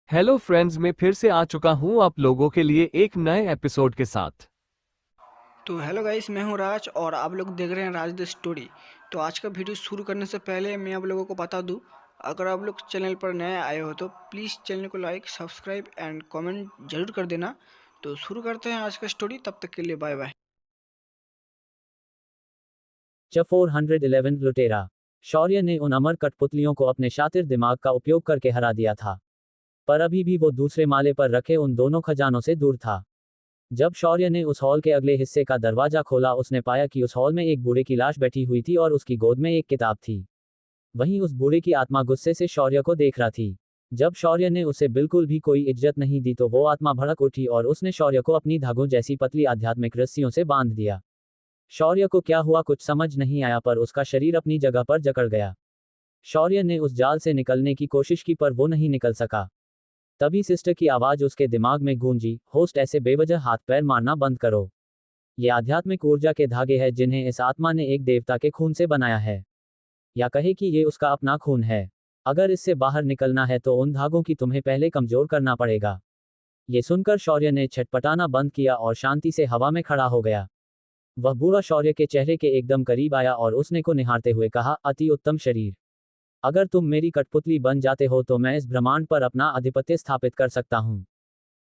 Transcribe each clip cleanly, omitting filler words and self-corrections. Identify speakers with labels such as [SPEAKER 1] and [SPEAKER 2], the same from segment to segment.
[SPEAKER 1] Hello friends, मैं फिर से आ चुका हूं आप लोगों के लिए एक नए एपिसोड के साथ।
[SPEAKER 2] तो हेलो गाइस, मैं हूं राज और आप लोग देख रहे हैं राज द स्टोरी। तो आज का वीडियो शुरू करने से पहले मैं आप लोगों को बता दूं, अगर आप लोग चैनल पर नए आए हो तो प्लीज़ चैनल को लाइक सब्सक्राइब एंड कमेंट जरूर कर देना। तो शुरू करते हैं आज का स्टोरी, तब तक के लिए बाय बाय।
[SPEAKER 3] च 411 लुटेरा। शौर्य ने उन अमर कठपुतलियों को अपने शातिर दिमाग का उपयोग करके हरा दिया था। पर अभी भी वो दूसरे माले पर रखे उन दोनों खजानों से दूर था। जब शौर्य ने उस हॉल के अगले हिस्से का दरवाजा खोला, उसने पाया कि उस हॉल में एक बूढ़े की लाश बैठी हुई थी और उसकी गोद में एक किताब थी। वहीं उस बूढ़े की आत्मा गुस्से से शौर्य को देख रहा थी। जब शौर्य ने उसे बिल्कुल भी कोई इज्जत नहीं दी तो वो आत्मा भड़क उठी और उसने शौर्य को अपनी धागों जैसी पतली आध्यात्मिक रस्सियों से बांध दिया। शौर्य को क्या हुआ कुछ समझ नहीं आया, पर उसका शरीर अपनी जगह पर जकड़ गया। शौर्य ने उस जाल से निकलने की कोशिश की पर वो नहीं निकल सका। तभी सिस्टर की आवाज उसके दिमाग में गूंजी, होस्ट, ऐसे बेवजह हाथ पैर मारना बंद करो। ये आध्यात्मिक ऊर्जा के धागे हैं जिन्हें इस आत्मा ने एक देवता के खून से बनाया है। या कहे कि ये उसका अपना खून है। अगर इससे बाहर निकलना है तो उन धागों की तुम्हें पहले कमजोर करना पड़ेगा। ये सुनकर शौर्य ने छटपटाना बंद किया और शांति से हवा में खड़ा हो गया। वह बूढ़ा शौर्य के चेहरे के एकदम करीब आया और उसने को निहारते हुए कहा, अति उत्तम शरीर। अगर तुम मेरी कठपुतली बन जाते हो तो मैं इस ब्रह्मांड पर अपना आधिपत्य स्थापित कर सकता हूँ।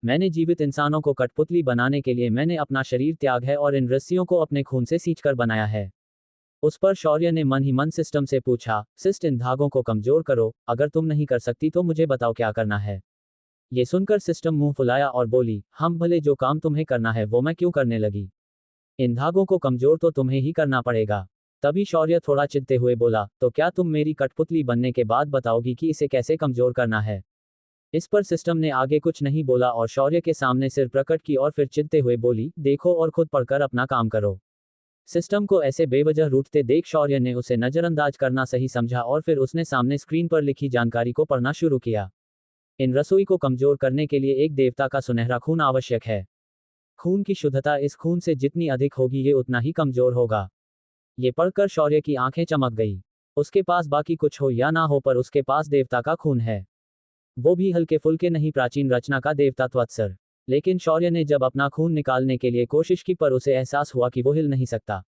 [SPEAKER 3] मैंने जीवित इंसानों को कठपुतली बनाने के लिए मैंने अपना शरीर त्याग है और इन रस्सियों को अपने खून से सींचकर बनाया है। उस पर शौर्य ने मन ही मन सिस्टम से पूछा, सिस्ट, इन धागों को कमजोर करो, अगर तुम नहीं कर सकती तो मुझे बताओ क्या करना है। ये सुनकर सिस्टम मुंह फुलाया और बोली, हम भले, जो काम तुम्हें करना है वो मैं क्यों करने लगी। इन धागों को कमजोर तो तुम्हें ही करना पड़ेगा। तभी शौर्य थोड़ा चिढ़ते हुए बोला, तो क्या तुम मेरी कठपुतली बनने के बाद बताओगी कि इसे कैसे कमजोर करना है। इस पर सिस्टम ने आगे कुछ नहीं बोला और शौर्य के सामने सिर प्रकट की और फिर चिढ़ते हुए बोली, देखो और खुद पढ़कर अपना काम करो। सिस्टम को ऐसे बेवजह रूठते देख शौर्य ने उसे नजरअंदाज करना सही समझा और फिर उसने सामने स्क्रीन पर लिखी जानकारी को पढ़ना शुरू किया। इन रसोई को कमजोर करने के लिए एक देवता का सुनहरा खून आवश्यक है। खून की शुद्धता इस खून से जितनी अधिक होगी ये उतना ही कमजोर होगा। ये पढ़कर शौर्य की आंखें चमक गई। उसके पास बाकी कुछ हो या ना हो, पर उसके पास देवता का खून है। वो भी हल्के फुल्के नहीं, प्राचीन रचना का देवता त्वत्सर। लेकिन शौर्य ने जब अपना खून निकालने के लिए कोशिश की पर उसे एहसास हुआ कि वो हिल नहीं सकता।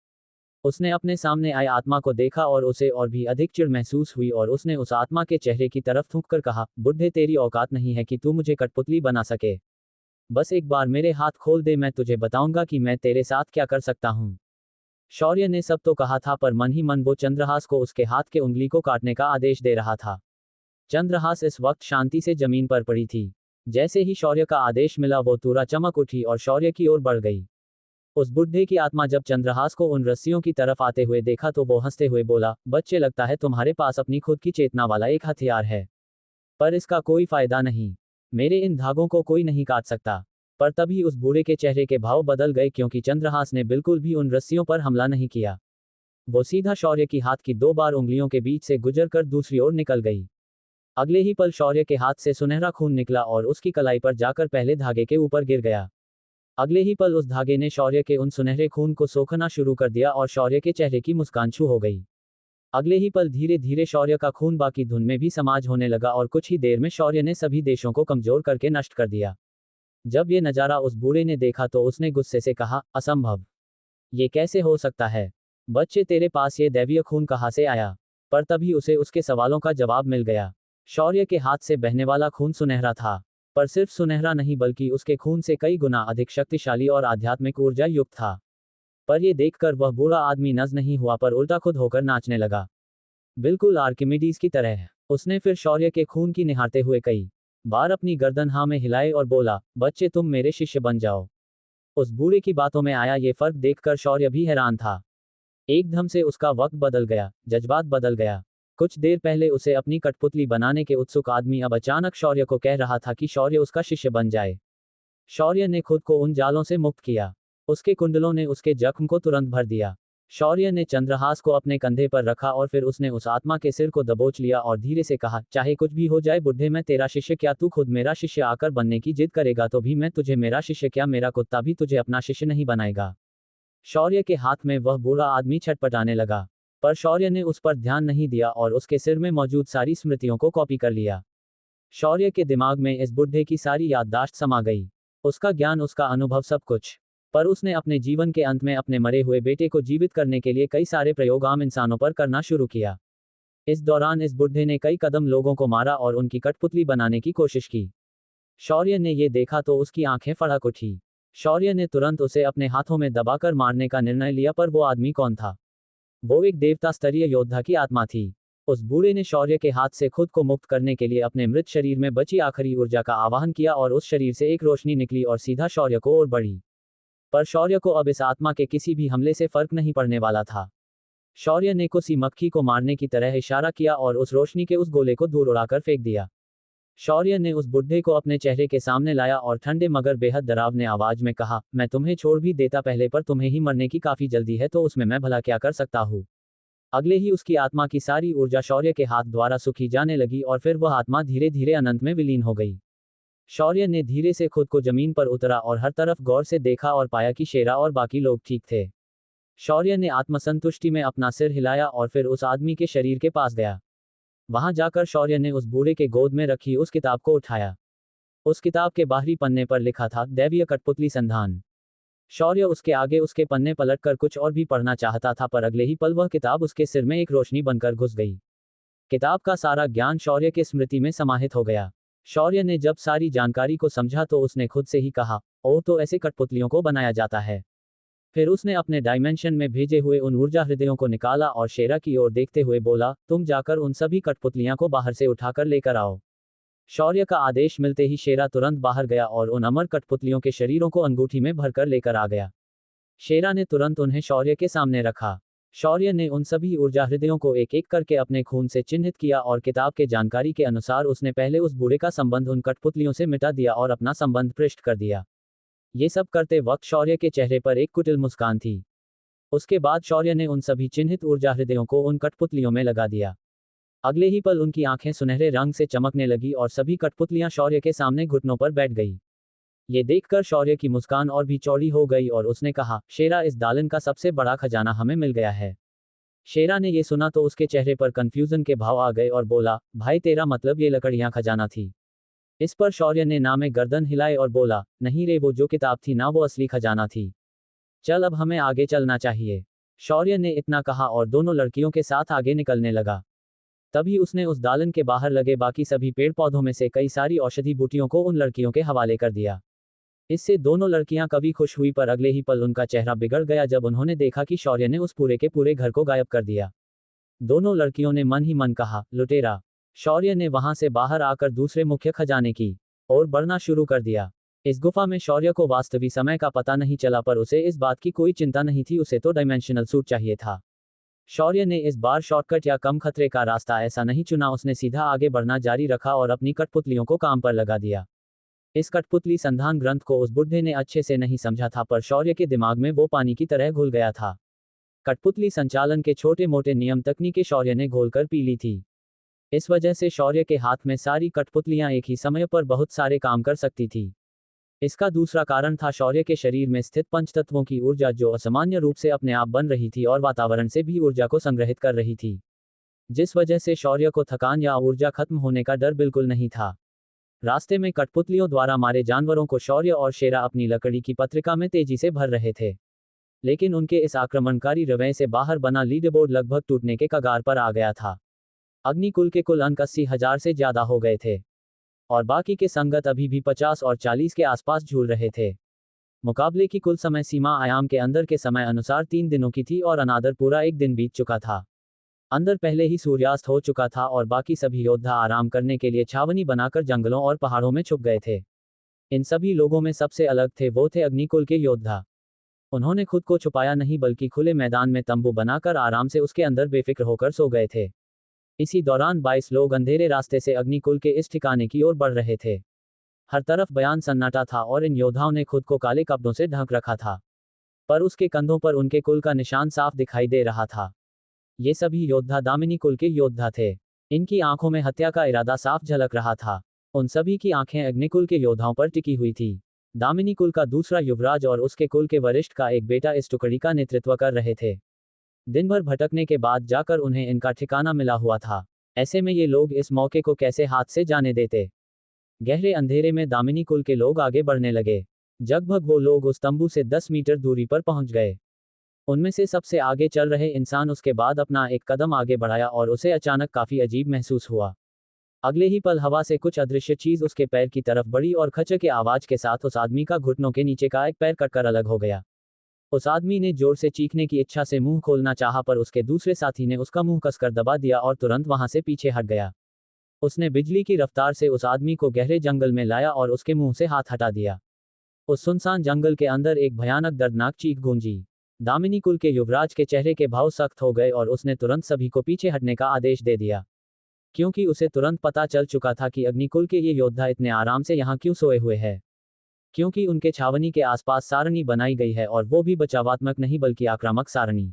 [SPEAKER 3] उसने अपने सामने आए आत्मा को देखा और उसे और भी अधिक चिढ़ महसूस हुई और उसने उस आत्मा के चेहरे की तरफ थूककर कहा, बुड्ढे, तेरी औकात नहीं है कि तू मुझे कठपुतली बना सके। बस एक बार मेरे हाथ खोल दे, मैं तुझे बताऊंगा कि मैं तेरे साथ क्या कर सकता हूँ। शौर्य ने सब तो कहा था पर मन ही मन वो चंद्रहास को उसके हाथ के उंगली को काटने का आदेश दे रहा था। चंद्रहास इस वक्त शांति से जमीन पर पड़ी थी। जैसे ही शौर्य का आदेश मिला वो तुरंत चमक उठी और शौर्य की ओर बढ़ गई। उस बुड्ढे की आत्मा जब चंद्रहास को उन रस्सियों की तरफ आते हुए देखा तो वो हंसते हुए बोला, बच्चे, लगता है तुम्हारे पास अपनी खुद की चेतना वाला एक हथियार है। पर इसका कोई फायदा नहीं। मेरे इन धागों को कोई नहीं काट सकता। पर तभी उस बूढ़े के चेहरे के भाव बदल गए, क्योंकि चंद्रहास ने बिल्कुल भी उन रस्सियों पर हमला नहीं किया। वो सीधा शौर्य की हाथ की दो बार उंगलियों के बीच से गुजरकर दूसरी ओर निकल गई। अगले ही पल शौर्य के हाथ से सुनहरा खून निकला और उसकी कलाई पर जाकर पहले धागे के ऊपर गिर गया। अगले ही पल उस धागे ने शौर्य के उन सुनहरे खून को सोखना शुरू कर दिया और शौर्य के चेहरे की मुस्कान छू हो गई। अगले ही पल धीरे धीरे शौर्य का खून बाकी धुन में भी समाज होने लगा और कुछ ही देर में शौर्य ने सभी देशों को कमजोर करके नष्ट कर दिया। जब ये नजारा उस बूढ़े ने देखा तो उसने गुस्से से कहा, असंभव। ये कैसे हो सकता है। बच्चे, तेरे पास ये दैवीय खून कहाँ से आया। पर तभी उसे उसके सवालों का जवाब मिल गया। शौर्य के हाथ से बहने वाला खून सुनहरा था। पर सिर्फ सुनहरा नहीं बल्कि उसके खून से कई गुना अधिक शक्तिशाली और आध्यात्मिक ऊर्जा युक्त था। पर यह देखकर वह बूढ़ा आदमी नज नहीं हुआ पर उल्टा खुद होकर नाचने लगा, बिल्कुल आर्किमिडीज की तरह। उसने फिर शौर्य के खून की निहारते हुए कई बार अपनी गर्दन हाँ में हिलाई और बोला, बच्चे, तुम मेरे शिष्य बन जाओ। उस बूढ़े की बातों में आया ये फर्क देखकर शौर्य भी हैरान था। एकदम से उसका वक्त बदल गया, जज्बात बदल गया। कुछ देर पहले उसे अपनी कठपुतली बनाने के उत्सुक आदमी अब अचानक शौर्य को कह रहा था कि शौर्य उसका शिष्य बन जाए। शौर्य ने खुद को उन जालों से मुक्त किया। उसके कुंडलों ने उसके जख्म को तुरंत भर दिया। शौर्य ने चंद्रहास को अपने कंधे पर रखा और फिर उसने उस आत्मा के सिर को दबोच लिया और धीरे से कहा, चाहे कुछ भी हो जाए बुड्ढे, मैं तेरा शिष्य क्या, तू खुद मेरा शिष्य आकर बनने की जिद करेगा तो भी मैं तुझे मेरा शिष्य क्या, मेरा कुत्ता भी तुझे अपना शिष्य नहीं बनाएगा। शौर्य के हाथ में वह बूढ़ा आदमी छटपटाने लगा। पर शौर्य ने उस पर ध्यान नहीं दिया और उसके सिर में मौजूद सारी स्मृतियों को कॉपी कर लिया। शौर्य के दिमाग में इस बुढ़े की सारी याददाश्त समा गई। उसका ज्ञान, उसका अनुभव, सब कुछ। पर उसने अपने जीवन के अंत में अपने मरे हुए बेटे को जीवित करने के लिए कई सारे प्रयोग आम इंसानों पर करना शुरू किया। इस दौरान इस बुढ़े ने कई कदम लोगों को मारा और उनकी कठपुतली बनाने की कोशिश की। शौर्य ने ये देखा तो उसकी आंखें फड़क उठी। शौर्य ने तुरंत उसे अपने हाथों में दबाकर मारने का निर्णय लिया, पर वो आदमी कौन था? वो एक देवता स्तरीय योद्धा की आत्मा थी। उस बूढ़े ने शौर्य के हाथ से खुद को मुक्त करने के लिए अपने मृत शरीर में बची आखिरी ऊर्जा का आवाहन किया और उस शरीर से एक रोशनी निकली और सीधा शौर्य को ओर बढ़ी। पर शौर्य को अब इस आत्मा के किसी भी हमले से फर्क नहीं पड़ने वाला था। शौर्य ने किसी मक्खी को मारने की तरह इशारा किया और उस रोशनी के उस गोले को दूर उड़ाकर फेंक दिया। शौर्य ने उस बुढ़े को अपने चेहरे के सामने लाया और ठंडे मगर बेहद डरावने आवाज में कहा, मैं तुम्हें छोड़ भी देता पहले, पर तुम्हें ही मरने की काफी जल्दी है, तो उसमें मैं भला क्या कर सकता हूँ। अगले ही उसकी आत्मा की सारी ऊर्जा शौर्य के हाथ द्वारा सुखी जाने लगी और फिर वह आत्मा धीरे धीरे अनंत में विलीन हो गई। शौर्य ने धीरे से खुद को जमीन पर उतरा और हर तरफ गौर से देखा और पाया कि शेरा और बाकी लोग ठीक थे। शौर्य ने आत्मसंतुष्टि में अपना सिर हिलाया और फिर उस आदमी के शरीर के पास गया। वहां जाकर शौर्य ने उस बूढ़े के गोद में रखी उस किताब को उठाया। उस किताब के बाहरी पन्ने पर लिखा था, दैवीय कठपुतली संधान। शौर्य उसके आगे उसके पन्ने पलटकर कुछ और भी पढ़ना चाहता था, पर अगले ही पल वह किताब उसके सिर में एक रोशनी बनकर घुस गई। किताब का सारा ज्ञान शौर्य के स्मृति में समाहित हो गया। शौर्य ने जब सारी जानकारी को समझा तो उसने खुद से ही कहा, ओह, तो ऐसे कठपुतलियों को बनाया जाता है। फिर उसने अपने डायमेंशन में भेजे हुए उन ऊर्जा हृदयों को निकाला और शेरा की ओर देखते हुए बोला, तुम जाकर उन सभी कठपुतलियां को बाहर से उठाकर लेकर आओ। शौर्य का आदेश मिलते ही शेरा तुरंत बाहर गया और उन अमर कठपुतलियों के शरीरों को अंगूठी में भरकर लेकर आ गया। शेरा ने तुरंत उन्हें शौर्य के सामने रखा। शौर्य ने उन सभी ऊर्जा हृदयों को एक एक करके अपने खून से चिन्हित किया और किताब के जानकारी के अनुसार उसने पहले उस बूढ़े का संबंध उन कठपुतलियों से मिटा दिया और अपना संबंध पृष्ठ कर दिया। ये सब करते वक्त शौर्य के चेहरे पर एक कुटिल मुस्कान थी। उसके बाद शौर्य ने उन सभी चिन्हित ऊर्जा हृदयों को उन कठपुतलियों में लगा दिया। अगले ही पल उनकी आंखें सुनहरे रंग से चमकने लगी और सभी कठपुतलियां शौर्य के सामने घुटनों पर बैठ गई। ये देखकर शौर्य की मुस्कान और भी चौड़ी हो गई और उसने कहा, शेरा, इस दालन का सबसे बड़ा खजाना हमें मिल गया है। शेरा ने ये सुना तो उसके चेहरे पर कंफ्यूजन के भाव आ गए और बोला, भाई, तेरा मतलब ये लकड़ियां खजाना थी? इस पर शौर्य ने ना में गर्दन हिलाई और बोला, नहीं रे, वो जो किताब थी ना, वो असली खजाना थी। चल, अब हमें आगे चलना चाहिए। शौर्य ने इतना कहा और दोनों लड़कियों के साथ आगे निकलने लगा। तभी उसने उस दालन के बाहर लगे बाकी सभी पेड़ पौधों में से कई सारी औषधि बूटियों को उन लड़कियों के हवाले कर दिया। इससे दोनों लड़कियां कभी खुश हुई, पर अगले ही पल उनका चेहरा बिगड़ गया जब उन्होंने देखा कि शौर्य ने उस पूरे के पूरे घर को गायब कर दिया। दोनों लड़कियों ने मन ही मन कहा, लुटेरा। शौर्य ने वहां से बाहर आकर दूसरे मुख्य खजाने की ओर बढ़ना शुरू कर दिया। इस गुफा में शौर्य को वास्तविक समय का पता नहीं चला, पर उसे इस बात की कोई चिंता नहीं थी, उसे तो डायमेंशनल सूट चाहिए था। शौर्य ने इस बार शॉर्टकट या कम खतरे का रास्ता ऐसा नहीं चुना, उसने सीधा आगे बढ़ना जारी रखा और अपनी कठपुतलियों को काम पर लगा दिया। इस कठपुतली संधान ग्रंथ को उस बुढ़े ने अच्छे से नहीं समझा था, पर शौर्य के दिमाग में वो पानी की तरह घुल गया था। कठपुतली संचालन के छोटे मोटे नियम तकनीकें शौर्य ने घोलकर पी ली थी। इस वजह से शौर्य के हाथ में सारी कठपुतलियां एक ही समय पर बहुत सारे काम कर सकती थी। इसका दूसरा कारण था शौर्य के शरीर में स्थित पंचतत्वों की ऊर्जा, जो असामान्य रूप से अपने आप बन रही थी और वातावरण से भी ऊर्जा को संग्रहित कर रही थी, जिस वजह से शौर्य को थकान या ऊर्जा खत्म होने का डर बिल्कुल नहीं था। रास्ते में कठपुतलियों द्वारा मारे जानवरों को शौर्य और शेरा अपनी लकड़ी की पत्रिका में तेजी से भर रहे थे, लेकिन उनके इस आक्रमणकारी रवैये से बाहर बना लीडरबोर्ड लगभग टूटने के कगार पर आ गया था। अग्निकुल के कुल अंक 80,000 से ज्यादा हो गए थे और बाकी के संगत अभी भी 50 और 40 के आसपास झूल रहे थे। मुकाबले की कुल समय सीमा आयाम के अंदर के समय अनुसार 3 दिनों की थी और अनादर पूरा एक दिन बीत चुका था। अंदर पहले ही सूर्यास्त हो चुका था और बाकी सभी योद्धा आराम करने के लिए छावनी बनाकर जंगलों और पहाड़ों में छुप गए थे। इन सभी लोगों में सबसे अलग थे वो थे अग्निकुल के योद्धा। उन्होंने खुद को छुपाया नहीं, बल्कि खुले मैदान में तंबू बनाकर आराम से उसके अंदर बेफिक्र होकर सो गए थे। इसी दौरान 22 लोग अंधेरे रास्ते से अग्निकुल के इस ठिकाने की ओर बढ़ रहे थे। हर तरफ बयान सन्नाटा था और इन योद्धाओं ने खुद को काले कपड़ों से ढक रखा था, पर उसके कंधों पर उनके कुल का निशान साफ दिखाई दे रहा था। ये सभी योद्धा दामिनी कुल के योद्धा थे। इनकी आंखों में हत्या का इरादा साफ झलक रहा था। उन सभी की आंखें अग्निकुल के योद्धाओं पर टिकी हुई थी। दामिनी कुल का दूसरा युवराज और उसके कुल के वरिष्ठ का एक बेटा इस टुकड़ी का नेतृत्व कर रहे थे। दिन भर भटकने के बाद जाकर उन्हें इनका ठिकाना मिला हुआ था। ऐसे में ये लोग इस मौके को कैसे हाथ से जाने देते। गहरे अंधेरे में दामिनी कुल के लोग आगे बढ़ने लगे। लगभग वो लोग उस तंबू से 10 मीटर दूरी पर पहुंच गए। उनमें से सबसे आगे चल रहे इंसान उसके बाद अपना एक कदम आगे बढ़ाया और उसे अचानक काफी अजीब महसूस हुआ। अगले ही पल हवा से कुछ अदृश्य चीज उसके पैर की तरफ बढ़ी और खच के आवाज के साथ उस आदमी का घुटनों के नीचे का एक पैर कटकर अलग हो गया। उस आदमी ने जोर से चीखने की इच्छा से मुंह खोलना चाहा, पर उसके दूसरे साथी ने उसका मुंह कसकर दबा दिया और तुरंत वहां से पीछे हट गया। उसने बिजली की रफ्तार से उस आदमी को गहरे जंगल में लाया और उसके मुंह से हाथ हटा दिया। उस सुनसान जंगल के अंदर एक भयानक दर्दनाक चीख गूंजी। दामिनी कुल के युवराज के चेहरे के भाव सख्त हो गए और उसने तुरंत सभी को पीछे हटने का आदेश दे दिया, क्योंकि उसे तुरंत पता चल चुका था कि अग्निकुल के ये योद्धा इतने आराम से यहाँ क्यों सोए हुए हैं। क्योंकि उनके छावनी के आसपास सारणी बनाई गई है, और वो भी बचावात्मक नहीं बल्कि आक्रामक सारणी।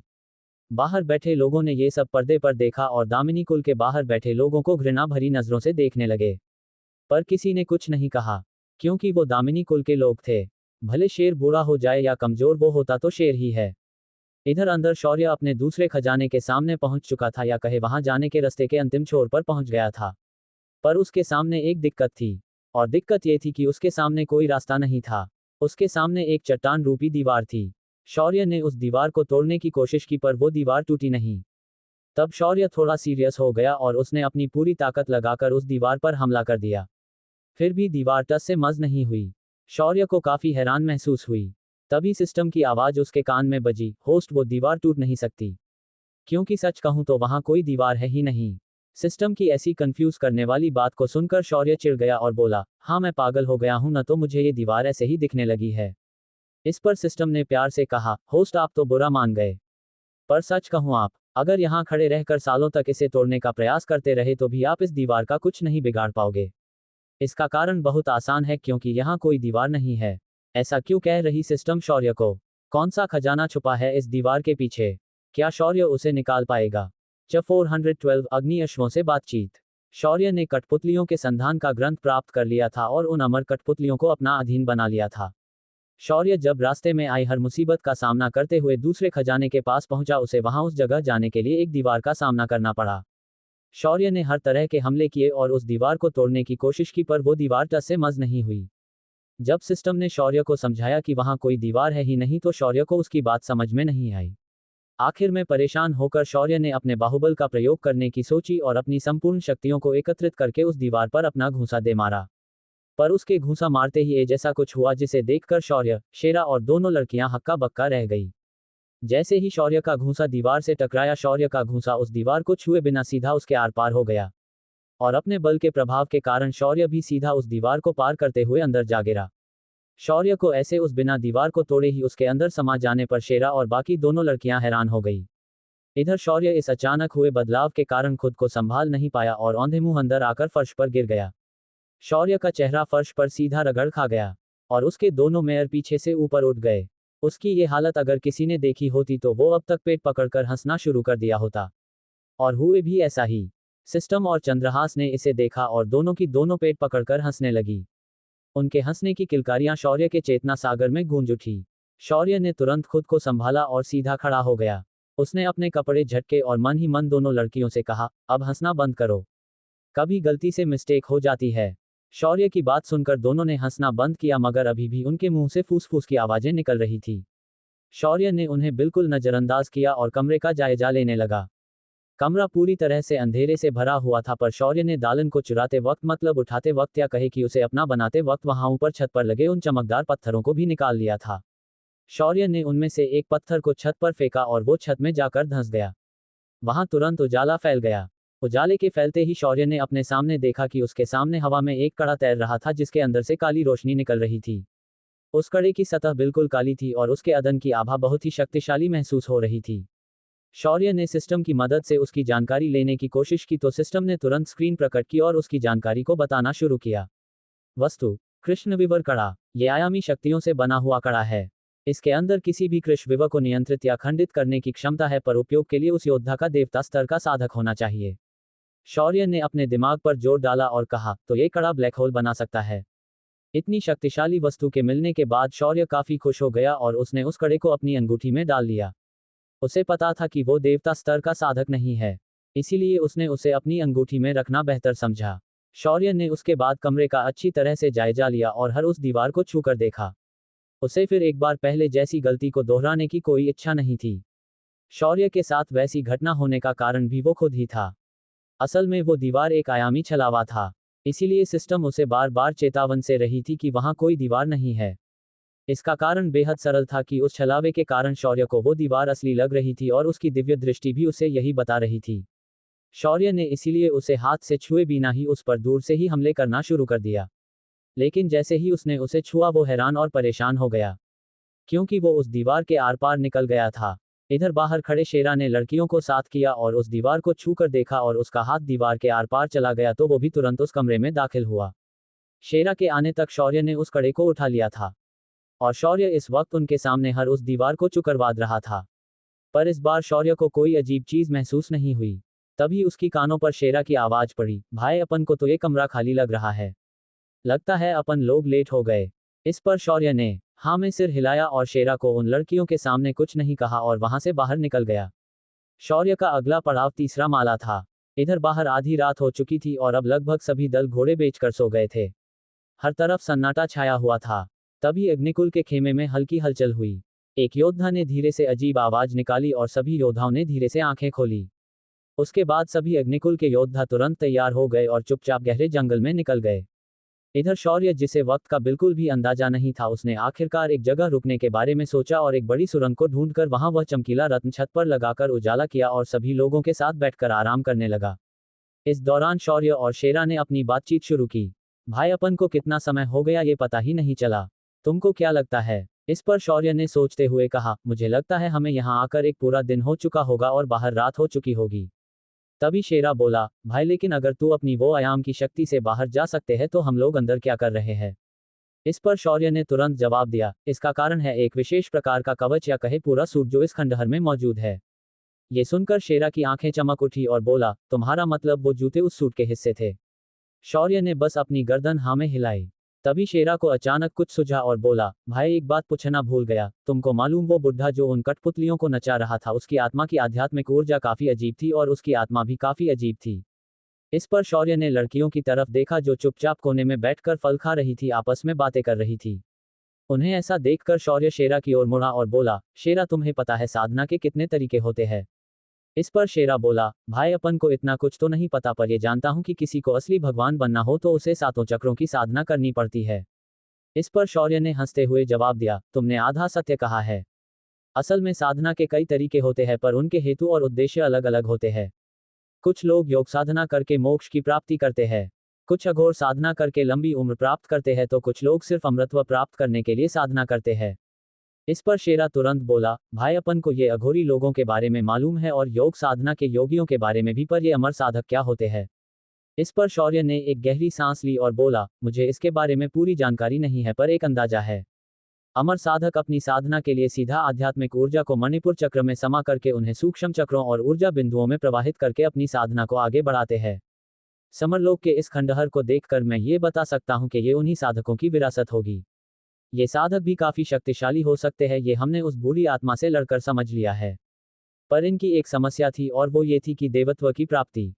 [SPEAKER 3] बाहर बैठे लोगों ने ये सब पर्दे पर देखा और दामिनी कुल के बाहर बैठे लोगों को घृणा भरी नजरों से देखने लगे। पर किसी ने कुछ नहीं कहा, क्योंकि वो दामिनी कुल के लोग थे। भले शेर बूढ़ा हो जाए या कमजोर, वो होता तो शेर ही है। इधर अंदर शौर्य अपने दूसरे खजाने के सामने पहुंच चुका था, या कहे वहां जाने के रास्ते के अंतिम छोर पर पहुंच गया था। पर उसके सामने एक दिक्कत थी, और दिक्कत ये थी कि उसके सामने कोई रास्ता नहीं था। उसके सामने एक चट्टान रूपी दीवार थी। शौर्य ने उस दीवार को तोड़ने की कोशिश की, पर वो दीवार टूटी नहीं। तब शौर्य थोड़ा सीरियस हो गया और उसने अपनी पूरी ताकत लगाकर उस दीवार पर हमला कर दिया। फिर भी दीवार टस से मस नहीं हुई। शौर्य को काफी हैरान महसूस हुई। तभी सिस्टम की आवाज उसके कान में बजी, होस्ट, वो दीवार टूट नहीं सकती। क्योंकि सच कहूं तो वहां कोई दीवार है ही नहीं। सिस्टम की ऐसी कंफ्यूज करने वाली बात को सुनकर शौर्य चिढ़ गया और बोला, हाँ मैं पागल हो गया हूं, न तो मुझे ये दीवार ऐसे ही दिखने लगी है। इस पर सिस्टम ने प्यार से कहा, होस्ट आप तो बुरा मान गए, पर सच कहूं आप अगर यहाँ खड़े रहकर सालों तक इसे तोड़ने का प्रयास करते रहे तो भी आप इस दीवार का कुछ नहीं बिगाड़ पाओगे। इसका कारण बहुत आसान है, क्योंकि यहाँ कोई दीवार नहीं है। ऐसा क्यों कह रही सिस्टम शौर्य को? कौन सा खजाना छुपा है इस दीवार के पीछे? क्या शौर्य उसे निकाल पाएगा? 412 अग्नि अश्वों से बातचीत। शौर्य ने कठपुतलियों के संधान का ग्रंथ प्राप्त कर लिया था और उन अमर कठपुतलियों को अपना अधीन बना लिया था। शौर्य जब रास्ते में आई हर मुसीबत का सामना करते हुए दूसरे खजाने के पास पहुंचा, उसे वहां उस जगह जाने के लिए एक दीवार का सामना करना पड़ा। शौर्य ने हर तरह के हमले किए और उस दीवार को तोड़ने की कोशिश की, पर वो दीवार टस से मस नहीं हुई। जब सिस्टम ने शौर्य को समझाया कि वहां कोई दीवार है ही नहीं, तो शौर्य को उसकी बात समझ में नहीं आई। आखिर में परेशान होकर शौर्य ने अपने बाहुबल का प्रयोग करने की सोची और अपनी संपूर्ण शक्तियों को एकत्रित करके उस दीवार पर अपना घूंसा दे मारा। पर उसके घूंसा मारते ही जैसा कुछ हुआ जिसे देखकर शौर्य, शेरा और दोनों लड़कियां हक्का बक्का रह गई। जैसे ही शौर्य का घूंसा दीवार से टकराया, शौर्य का घूंसा उस दीवार को छुए बिना सीधा उसके आर पार हो गया, और अपने बल के प्रभाव के कारण शौर्य भी सीधा उस दीवार को पार करते हुए अंदर जा गिरा। शौर्य को ऐसे उस बिना दीवार को तोड़े ही उसके अंदर समा जाने पर शेरा और बाकी दोनों लड़कियां हैरान हो गई। इधर शौर्य इस अचानक हुए बदलाव के कारण खुद को संभाल नहीं पाया और औंधे मुंह अंदर आकर फर्श पर गिर गया। शौर्य का चेहरा फर्श पर सीधा रगड़ खा गया और उसके दोनों मेयर पीछे से ऊपर उठ गए। उसकी ये हालत अगर किसी ने देखी होती तो वो अब तक पेट पकड़कर हंसना शुरू कर दिया होता। और हुए भी ऐसा ही। सिस्टम और चंद्रहास ने इसे देखा और दोनों की दोनों पेट पकड़कर हंसने लगी। उनके हंसने की किलकारियां शौर्य के चेतना सागर में गूंज उठी। शौर्य ने तुरंत खुद को संभाला और सीधा खड़ा हो गया। उसने अपने कपड़े झटके और मन ही मन दोनों लड़कियों से कहा, अब हंसना बंद करो, कभी गलती से मिस्टेक हो जाती है। शौर्य की बात सुनकर दोनों ने हंसना बंद किया, मगर अभी भी उनके मुंह से फूस फूस की आवाजें निकल रही थी। शौर्य ने उन्हें बिल्कुल नजरअंदाज किया और कमरे का जायजा लेने लगा। कमरा पूरी तरह से अंधेरे से भरा हुआ था, पर शौर्य ने दालन को चुराते वक्त, मतलब उठाते वक्त या कहे कि उसे अपना बनाते वक्त, वहां ऊपर छत पर लगे उन चमकदार पत्थरों को भी निकाल लिया था। शौर्य ने उनमें से एक पत्थर को छत पर फेंका और वो छत में जाकर धंस गया। वहां तुरंत उजाला फैल गया। उजाले के फैलते ही शौर्य ने अपने सामने देखा कि उसके सामने हवा में एक कड़ा तैर रहा था, जिसके अंदर से काली रोशनी निकल रही थी। उस कड़े की सतह बिल्कुल काली थी और उसके अदन की आभा बहुत ही शक्तिशाली महसूस हो रही थी। शौर्य ने सिस्टम की मदद से उसकी जानकारी लेने की कोशिश की तो सिस्टम ने तुरंत स्क्रीन प्रकट की और उसकी जानकारी को बताना शुरू किया। वस्तु, कृष्ण विवर कड़ा। ये आयामी शक्तियों से बना हुआ कड़ा है। इसके अंदर किसी भी कृष्ण विवर को नियंत्रित या खंडित करने की क्षमता है, पर उपयोग के लिए उस योद्धा का देवता स्तर का साधक होना चाहिए। शौर्य ने अपने दिमाग पर जोर डाला और कहा, तो ये कड़ा ब्लैक होल बना सकता है। इतनी शक्तिशाली वस्तु के मिलने के बाद शौर्य काफी खुश हो गया और उसने उस कड़े को अपनी अंगूठी में डाल लिया। उसे पता था कि वो देवता स्तर का साधक नहीं है, इसीलिए उसने उसे अपनी अंगूठी में रखना बेहतर समझा। शौर्य ने उसके बाद कमरे का अच्छी तरह से जायजा लिया और हर उस दीवार को छूकर देखा। उसे फिर एक बार पहले जैसी गलती को दोहराने की कोई इच्छा नहीं थी। शौर्य के साथ वैसी घटना होने का कारण भी वो खुद ही था। असल में वो दीवार एक आयामी छलावा था, इसीलिए सिस्टम उसे बार बार चेतावन से रही थी कि वहां कोई दीवार नहीं है। इसका कारण बेहद सरल था कि उस छलावे के कारण शौर्य को वो दीवार असली लग रही थी और उसकी दिव्य दृष्टि भी उसे यही बता रही थी। शौर्य ने इसीलिए उसे हाथ से छुए बिना ही उस पर दूर से ही हमले करना शुरू कर दिया। लेकिन जैसे ही उसने उसे छुआ वो हैरान और परेशान हो गया, क्योंकि वो उस दीवार के आर पार निकल गया था। इधर बाहर खड़े शेरा ने लड़कियों को साथ किया और उस दीवार को छूकर देखा और उसका हाथ दीवार के आर पार चला गया तो वो भी तुरंत उस कमरे में दाखिल हुआ। शेरा के आने तक शौर्य ने उस कड़े को उठा लिया था और शौर्य इस वक्त उनके सामने हर उस दीवार को चुकरवाद रहा था। पर इस बार शौर्य को कोई अजीब चीज महसूस नहीं हुई। तभी उसकी कानों पर शेरा की आवाज पड़ी, भाई अपन को तो ये कमरा खाली लग रहा है, लगता है अपन लोग लेट हो गए। इस पर शौर्य ने हाँ में सिर हिलाया और शेरा को उन लड़कियों के सामने कुछ नहीं कहा और वहां से बाहर निकल गया। शौर्य का अगला पड़ाव तीसरा माला था। इधर बाहर आधी रात हो चुकी थी और अब लगभग सभी दल घोड़े बेचकर सो गए थे। हर तरफ सन्नाटा छाया हुआ था। तभी अग्निकुल के खेमे में हल्की हलचल हुई। एक योद्धा ने धीरे से अजीब आवाज निकाली और सभी योद्धाओं ने धीरे से आंखें खोली। उसके बाद सभी अग्निकुल के योद्धा तुरंत तैयार हो गए और चुपचाप गहरे जंगल में निकल गए। इधर शौर्य, जिसे वक्त का बिल्कुल भी अंदाजा नहीं था, उसने आखिरकार एक जगह रुकने के बारे में सोचा और एक बड़ी सुरंग को ढूंढकर वहां वह चमकीला रत्न छत पर लगाकर उजाला किया और सभी लोगों के साथ बैठकर आराम करने लगा। इस दौरान शौर्य और शेरा ने अपनी बातचीत शुरू की। भाई अपन को कितना समय हो गया ये पता ही नहीं चला, तुमको क्या लगता है? इस पर शौर्य ने सोचते हुए कहा, मुझे लगता है हमें यहाँ आकर एक पूरा दिन हो चुका होगा और बाहर रात हो चुकी होगी। तभी शेरा बोला, भाई लेकिन अगर तू अपनी वो आयाम की शक्ति से बाहर जा सकते हैं तो हम लोग अंदर क्या कर रहे हैं? इस पर शौर्य ने तुरंत जवाब दिया, इसका कारण है एक विशेष प्रकार का कवच या कहे पूरा सूट जो इस खंडहर में मौजूद है। ये सुनकर शेरा की आंखें चमक उठी और बोला, तुम्हारा मतलब वो जूते उस सूट के हिस्से थे? शौर्य ने बस अपनी गर्दन हाँ में हिलाई। तभी शेरा को अचानक कुछ सूझा और बोला, भाई एक बात पूछना भूल गया, तुमको मालूम वो बुढ़ा जो उन कठपुतलियों को नचा रहा था, उसकी आत्मा की आध्यात्मिक ऊर्जा काफी अजीब थी और उसकी आत्मा भी काफी अजीब थी। इस पर शौर्य ने लड़कियों की तरफ देखा जो चुपचाप कोने में बैठकर फल खा रही थी, आपस में बातें कर रही थी। उन्हें ऐसा देखकर शौर्य शेरा की ओर मुड़ा और बोला, शेरा तुम्हें पता है साधना के कितने तरीके होते हैं? इस पर शेरा बोला, भाई अपन को इतना कुछ तो नहीं पता, पर ये जानता हूं कि किसी को असली भगवान बनना हो तो उसे 7 चक्रों की साधना करनी पड़ती है। इस पर शौर्य ने हंसते हुए जवाब दिया, तुमने आधा सत्य कहा है। असल में साधना के कई तरीके होते हैं पर उनके हेतु और उद्देश्य अलग अलग होते हैं। कुछ लोग योग साधना करके मोक्ष की प्राप्ति करते हैं, कुछ अघोर साधना करके लंबी उम्र प्राप्त करते हैं, तो कुछ लोग सिर्फ अमृतत्व प्राप्त करने के लिए साधना करते हैं। इस पर शेरा तुरंत बोला, भाई अपन को ये अघोरी लोगों के बारे में मालूम है और योग साधना के योगियों के बारे में भी, पर ये अमर साधक क्या होते हैं? इस पर शौर्य ने एक गहरी सांस ली और बोला, मुझे इसके बारे में पूरी जानकारी नहीं है पर एक अंदाजा है। अमर साधक अपनी साधना के लिए सीधा आध्यात्मिक ऊर्जा को मणिपुर चक्र में समा करके उन्हें सूक्ष्म चक्रों और ऊर्जा बिंदुओं में प्रवाहित करके अपनी साधना को आगे बढ़ाते हैं। समरलोक के इस खंडहर को देखकर मैं ये बता सकता हूं कि ये उन्हीं साधकों की विरासत होगी। ये साधक भी काफी शक्तिशाली हो सकते हैं, ये हमने उस बूढ़ी आत्मा से लड़कर समझ लिया है। पर इनकी एक समस्या थी और वो ये थी कि देवत्व की प्राप्ति।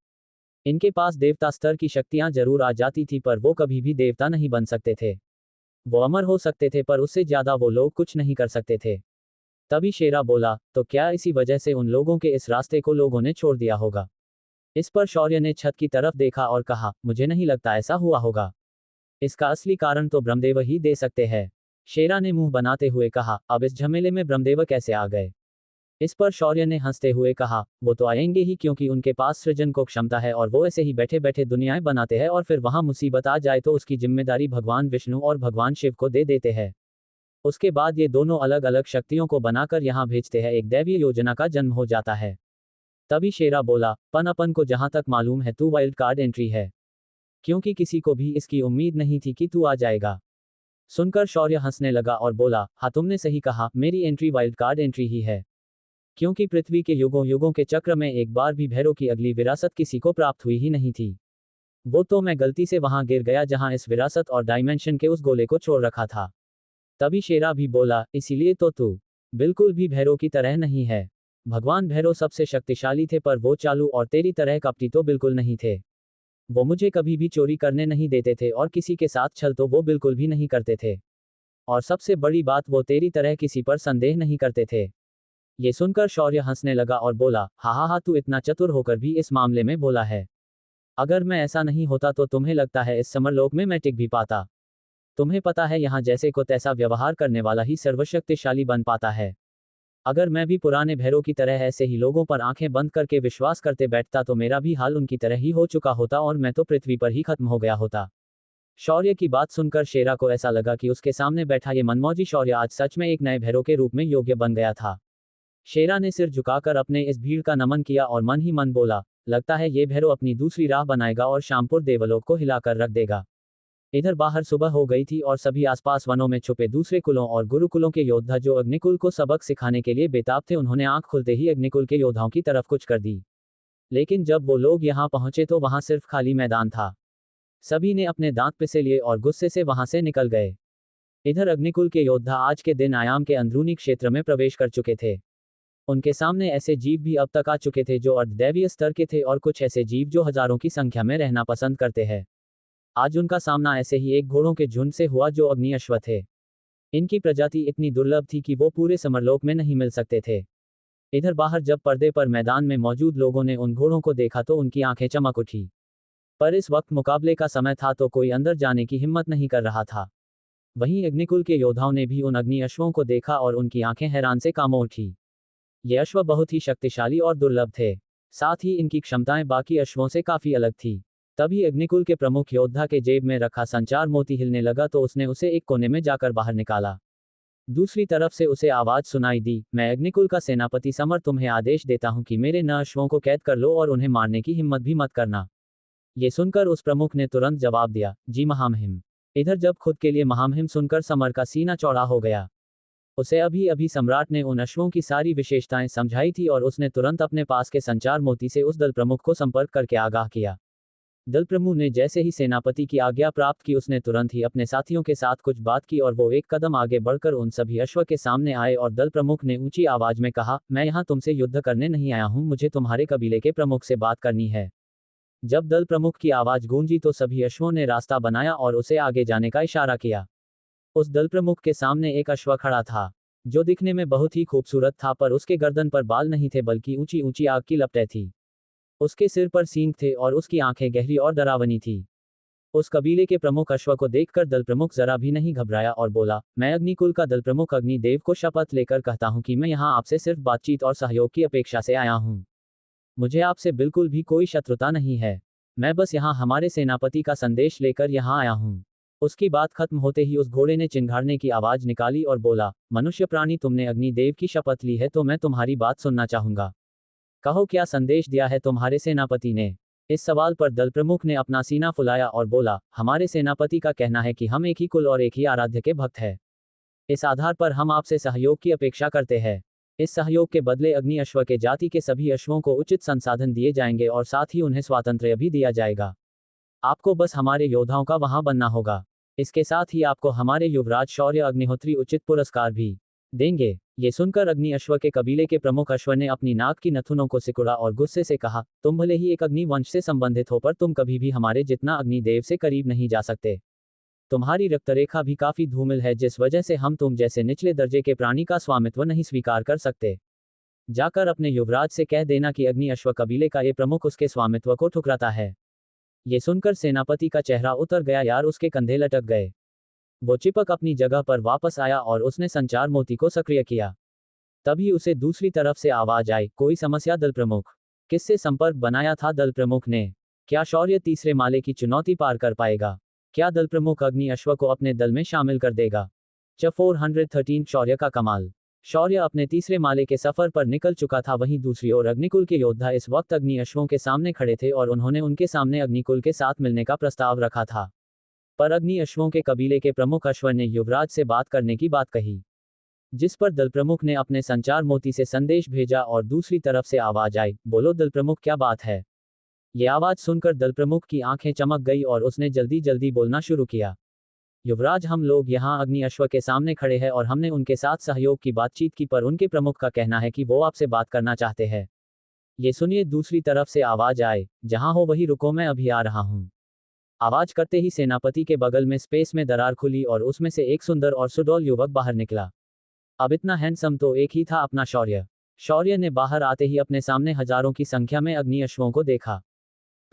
[SPEAKER 3] इनके पास देवता स्तर की शक्तियां जरूर आ जाती थी पर वो कभी भी देवता नहीं बन सकते थे। वो अमर हो सकते थे पर उससे ज्यादा वो लोग कुछ नहीं कर सकते थे। तभी शेरा बोला, तो क्या इसी वजह से उन लोगों के इस रास्ते को लोगों ने छोड़ दिया होगा? इस पर शौर्य ने छत की तरफ देखा और कहा, मुझे नहीं लगता ऐसा हुआ होगा। इसका असली कारण तो ब्रह्मदेव ही दे सकते हैं। शेरा ने मुंह बनाते हुए कहा, अब इस झमेले में ब्रह्मदेव कैसे आ गए? इस पर शौर्य ने हंसते हुए कहा, वो तो आएंगे ही, क्योंकि उनके पास सृजन को क्षमता है और वो ऐसे ही बैठे बैठे दुनियाएं बनाते हैं और फिर वहां मुसीबत आ जाए तो उसकी जिम्मेदारी भगवान विष्णु और भगवान शिव को दे देते हैं। उसके बाद ये दोनों अलग अलग शक्तियों को बनाकर यहाँ भेजते हैं, एक दैवीय योजना का जन्म हो जाता है। तभी शेरा बोला, अपन को जहां तक मालूम है तू वाइल्ड कार्ड एंट्री है, क्योंकि किसी को भी इसकी उम्मीद नहीं थी कि तू आ जाएगा। सुनकर शौर्य हंसने लगा और बोला, हाँ तुमने सही कहा, मेरी एंट्री वाइल्ड कार्ड एंट्री ही है, क्योंकि पृथ्वी के युगों युगों के चक्र में एक बार भी भैरव की अगली विरासत किसी को प्राप्त हुई ही नहीं थी। वो तो मैं गलती से वहां गिर गया जहां इस विरासत और डायमेंशन के उस गोले को छोड़ रखा था। तभी शेरा भी बोला, इसीलिए तो तू बिल्कुल भी भैरव की तरह नहीं है। भगवान भैरव सबसे शक्तिशाली थे पर वो चालू और तेरी तरह कपटी तो बिल्कुल नहीं थे। वो मुझे कभी भी चोरी करने नहीं देते थे और किसी के साथ छल तो वो बिल्कुल भी नहीं करते थे। और सबसे बड़ी बात, वो तेरी तरह किसी पर संदेह नहीं करते थे। ये सुनकर शौर्य हंसने लगा और बोला, हा हा हा, तू इतना चतुर होकर भी इस मामले में बोला है। अगर मैं ऐसा नहीं होता तो तुम्हें लगता है इस समरलोक में मैं टिक भी पाता? तुम्हें पता है यहाँ जैसे को तैसा व्यवहार करने वाला ही सर्वशक्तिशाली बन पाता है। अगर मैं भी पुराने भैरों की तरह ऐसे ही लोगों पर आंखें बंद करके विश्वास करते बैठता तो मेरा भी हाल उनकी तरह ही हो चुका होता और मैं तो पृथ्वी पर ही खत्म हो गया होता। शौर्य की बात सुनकर शेरा को ऐसा लगा कि उसके सामने बैठा ये मनमौजी शौर्य आज सच में एक नए भैरों के रूप में योग्य बन गया था। शेरा ने सिर झुकाकर अपने इस भीड़ का नमन किया और मन ही मन बोला, लगता है ये भैरो अपनी दूसरी राह बनाएगा और शामपुर देवलोक को हिलाकर रख देगा। इधर बाहर सुबह हो गई थी और सभी आसपास वनों में छुपे दूसरे कुलों और गुरुकुलों के योद्धा जो अग्निकुल को सबक सिखाने के लिए बेताब थे, उन्होंने आंख खुलते ही अग्निकुल के योद्धाओं की तरफ कुछ कर दी। लेकिन जब वो लोग यहाँ पहुंचे तो वहां सिर्फ खाली मैदान था। सभी ने अपने दांत पिसे लिए और गुस्से से वहां से निकल गए। इधर अग्निकुल के योद्धा आज के दिन आयाम के अंदरूनी क्षेत्र में प्रवेश कर चुके थे। उनके सामने ऐसे जीव भी अब तक आ चुके थे जो अर्धदैवीय स्तर के थे और कुछ ऐसे जीव जो हजारों की संख्या में रहना पसंद करते हैं। आज उनका सामना ऐसे ही एक घोड़ों के झुंड से हुआ जो अग्नि अश्व थे। इनकी प्रजाति इतनी दुर्लभ थी कि वो पूरे समरलोक में नहीं मिल सकते थे। इधर बाहर जब पर्दे पर मैदान में मौजूद लोगों ने उन घोड़ों को देखा तो उनकी आंखें चमक उठी। पर इस वक्त मुकाबले का समय था तो कोई अंदर जाने की हिम्मत नहीं कर रहा था। वहीं अग्निकुल के योद्धाओं ने भी उन अग्नि अश्वों को देखा और उनकी आंखें हैरान से कामों उठी। ये अश्व बहुत ही शक्तिशाली और दुर्लभ थे। साथ ही इनकी क्षमताएं बाकी अश्वों से काफी अलग थी। तभी अग्निकुल के प्रमुख योद्धा के जेब में रखा संचार मोती हिलने लगा तो उसने उसे एक कोने में जाकर बाहर निकाला। दूसरी तरफ से उसे आवाज सुनाई दी, मैं अग्निकुल का सेनापति समर तुम्हें आदेश देता हूं कि मेरे न अश्वों को कैद कर लो और उन्हें मारने की हिम्मत भी मत करना। ये सुनकर उस प्रमुख ने तुरंत जवाब दिया, जी महामहिम। इधर जब खुद के लिए महामहिम सुनकर समर का सीना चौड़ा हो गया। उसे अभी अभी सम्राट ने उन अश्वों की सारी विशेषताएं समझाई थी और उसने तुरंत अपने पास के संचार मोती से उस दल प्रमुख को संपर्क करके आगाह किया। दल प्रमुख ने जैसे ही सेनापति की आज्ञा प्राप्त की उसने तुरंत ही अपने साथियों के साथ कुछ बात की और वो एक कदम आगे बढ़कर उन सभी अश्व के सामने आए और दल प्रमुख ने ऊंची आवाज में कहा, मैं यहाँ तुमसे युद्ध करने नहीं आया हूँ, मुझे तुम्हारे कबीले के प्रमुख से बात करनी है। जब दल प्रमुख की आवाज गूंजी तो सभी अश्वों ने रास्ता बनाया और उसे आगे जाने का इशारा किया। उस दल प्रमुख के सामने एक अश्व खड़ा था जो दिखने में बहुत ही खूबसूरत था, पर उसके गर्दन पर बाल नहीं थे बल्कि ऊंची ऊंची आग की लपटें थी। उसके सिर पर सींग थे और उसकी आंखें गहरी और डरावनी थी। उस कबीले के प्रमुख अश्व को देखकर दल प्रमुख जरा भी नहीं घबराया और बोला, मैं अग्निकुल का दल प्रमुख अग्निदेव को शपथ लेकर कहता हूं कि मैं यहाँ आपसे सिर्फ बातचीत और सहयोग की अपेक्षा से आया हूं। मुझे आपसे बिल्कुल भी कोई शत्रुता नहीं है। मैं बस यहाँ हमारे सेनापति का संदेश लेकर यहाँ आया हूँ। उसकी बात खत्म होते ही उस घोड़े ने चिंघाड़ने की आवाज निकाली और बोला, मनुष्य प्राणी, तुमने अग्निदेव की शपथ ली है तो मैं तुम्हारी बात सुनना चाहूंगा। कहो, क्या संदेश दिया है तुम्हारे सेनापति ने? इस सवाल पर दल प्रमुख ने अपना सीना फुलाया और बोला, हमारे सेनापति का कहना है कि हम एक ही कुल और एक ही आराध्य के भक्त हैं। इस आधार पर हम आपसे सहयोग की अपेक्षा करते हैं। इस सहयोग के बदले अग्नि अश्व के जाति के सभी अश्वों को उचित संसाधन दिए जाएंगे और साथ ही उन्हें स्वातंत्र्य भी दिया जाएगा। आपको बस हमारे योद्धाओं का वहां बनना होगा। इसके साथ ही आपको हमारे युवराज शौर्य अग्निहोत्री उचित पुरस्कार भी देंगे। ये सुनकर अग्नि अश्व के कबीले के प्रमुख अश्व ने अपनी नाक की नथुनों को सिकुड़ा और गुस्से से कहा, तुम भले ही एक अग्नि वंश से संबंधित हो पर तुम कभी भी हमारे जितना अग्निदेव से करीब नहीं जा सकते। तुम्हारी रक्तरेखा भी काफी धूमिल है जिस वजह से हम तुम जैसे निचले दर्जे के प्राणी का स्वामित्व नहीं स्वीकार कर सकते। जाकर अपने युवराज से कह देना कि अग्नि अश्व कबीले का ये प्रमुख उसके स्वामित्व को ठुकराता है। ये सुनकर सेनापति का चेहरा उतर गया यार, उसके कंधे लटक गए। वो चिपक अपनी जगह पर वापस आया और उसने संचार मोती को सक्रिय किया। तभी उसे दूसरी तरफ से आवाज आई, कोई समस्या दल प्रमुख? किससे संपर्क बनाया था दल प्रमुख ने? क्या शौर्य तीसरे माले की चुनौती पार कर पाएगा? क्या दल प्रमुख अग्नि अश्व को अपने दल में शामिल कर देगा? 413 शौर्य का कमाल। शौर्य अपने तीसरे माले के सफर पर निकल चुका था। वहीं दूसरी ओर अग्निकुल के योद्धा इस वक्त अग्नि अश्वों के सामने खड़े थे और उन्होंने उनके सामने अग्निकुल के साथ मिलने का प्रस्ताव रखा था। पर अग्नि अश्वों के कबीले के प्रमुख अश्व ने युवराज से बात करने की बात कही, जिस पर दल प्रमुख ने अपने संचार मोती से संदेश भेजा और दूसरी तरफ से आवाज आई, बोलो दल प्रमुख, क्या बात है? ये आवाज सुनकर दल प्रमुख की आंखें चमक गई और उसने जल्दी जल्दी बोलना शुरू किया। युवराज, हम लोग यहाँ अग्नि अश्व के सामने खड़े हैं और हमने उनके साथ सहयोग की बातचीत की, पर उनके प्रमुख का कहना है कि वो आपसे बात करना चाहते हैं। ये सुनिए, दूसरी तरफ से आवाज आए, जहां हो वही रुको, मैं अभी आ रहा हूं। आवाज करते ही सेनापति के बगल में स्पेस में दरार खुली और उसमें से एक सुंदर और सुडौल युवक बाहर निकला। अब इतना हैंडसम तो एक ही था, अपना शौर्य। शौर्य ने बाहर आते ही अपने सामने हजारों की संख्या में अग्नि अश्वों को देखा।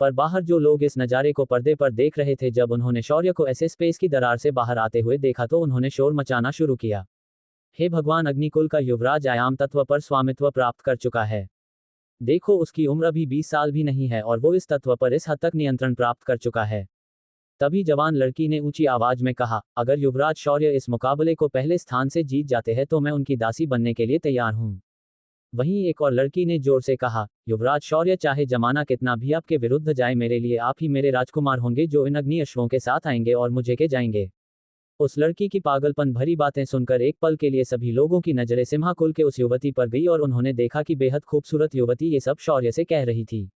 [SPEAKER 3] पर बाहर जो लोग इस नज़ारे को पर्दे पर देख रहे थे, जब उन्होंने शौर्य को ऐसे स्पेस की दरार से बाहर आते हुए देखा तो उन्होंने शोर मचाना शुरू किया। हे भगवान, अग्निकुल का युवराज आयाम तत्व पर स्वामित्व प्राप्त कर चुका है। देखो, उसकी उम्र अभी 20 साल भी नहीं है और वो इस तत्व पर इस हद तक नियंत्रण प्राप्त कर चुका है। तभी जवान लड़की ने ऊंची आवाज में कहा, अगर युवराज शौर्य इस मुकाबले को पहले स्थान से जीत जाते हैं तो मैं उनकी दासी बनने के लिए तैयार हूं। वहीं एक और लड़की ने जोर से कहा, युवराज शौर्य, चाहे जमाना कितना भी आपके विरुद्ध जाए, मेरे लिए आप ही मेरे राजकुमार होंगे जो इन अग्नि अश्वों के साथ आएंगे और मुझे के जाएंगे। उस लड़की की पागलपन भरी बातें सुनकर एक पल के लिए सभी लोगों की नजरें सिम्हाकुल के उस युवती पर गई और उन्होंने देखा कि बेहद खूबसूरत युवती ये सब शौर्य से कह रही थी।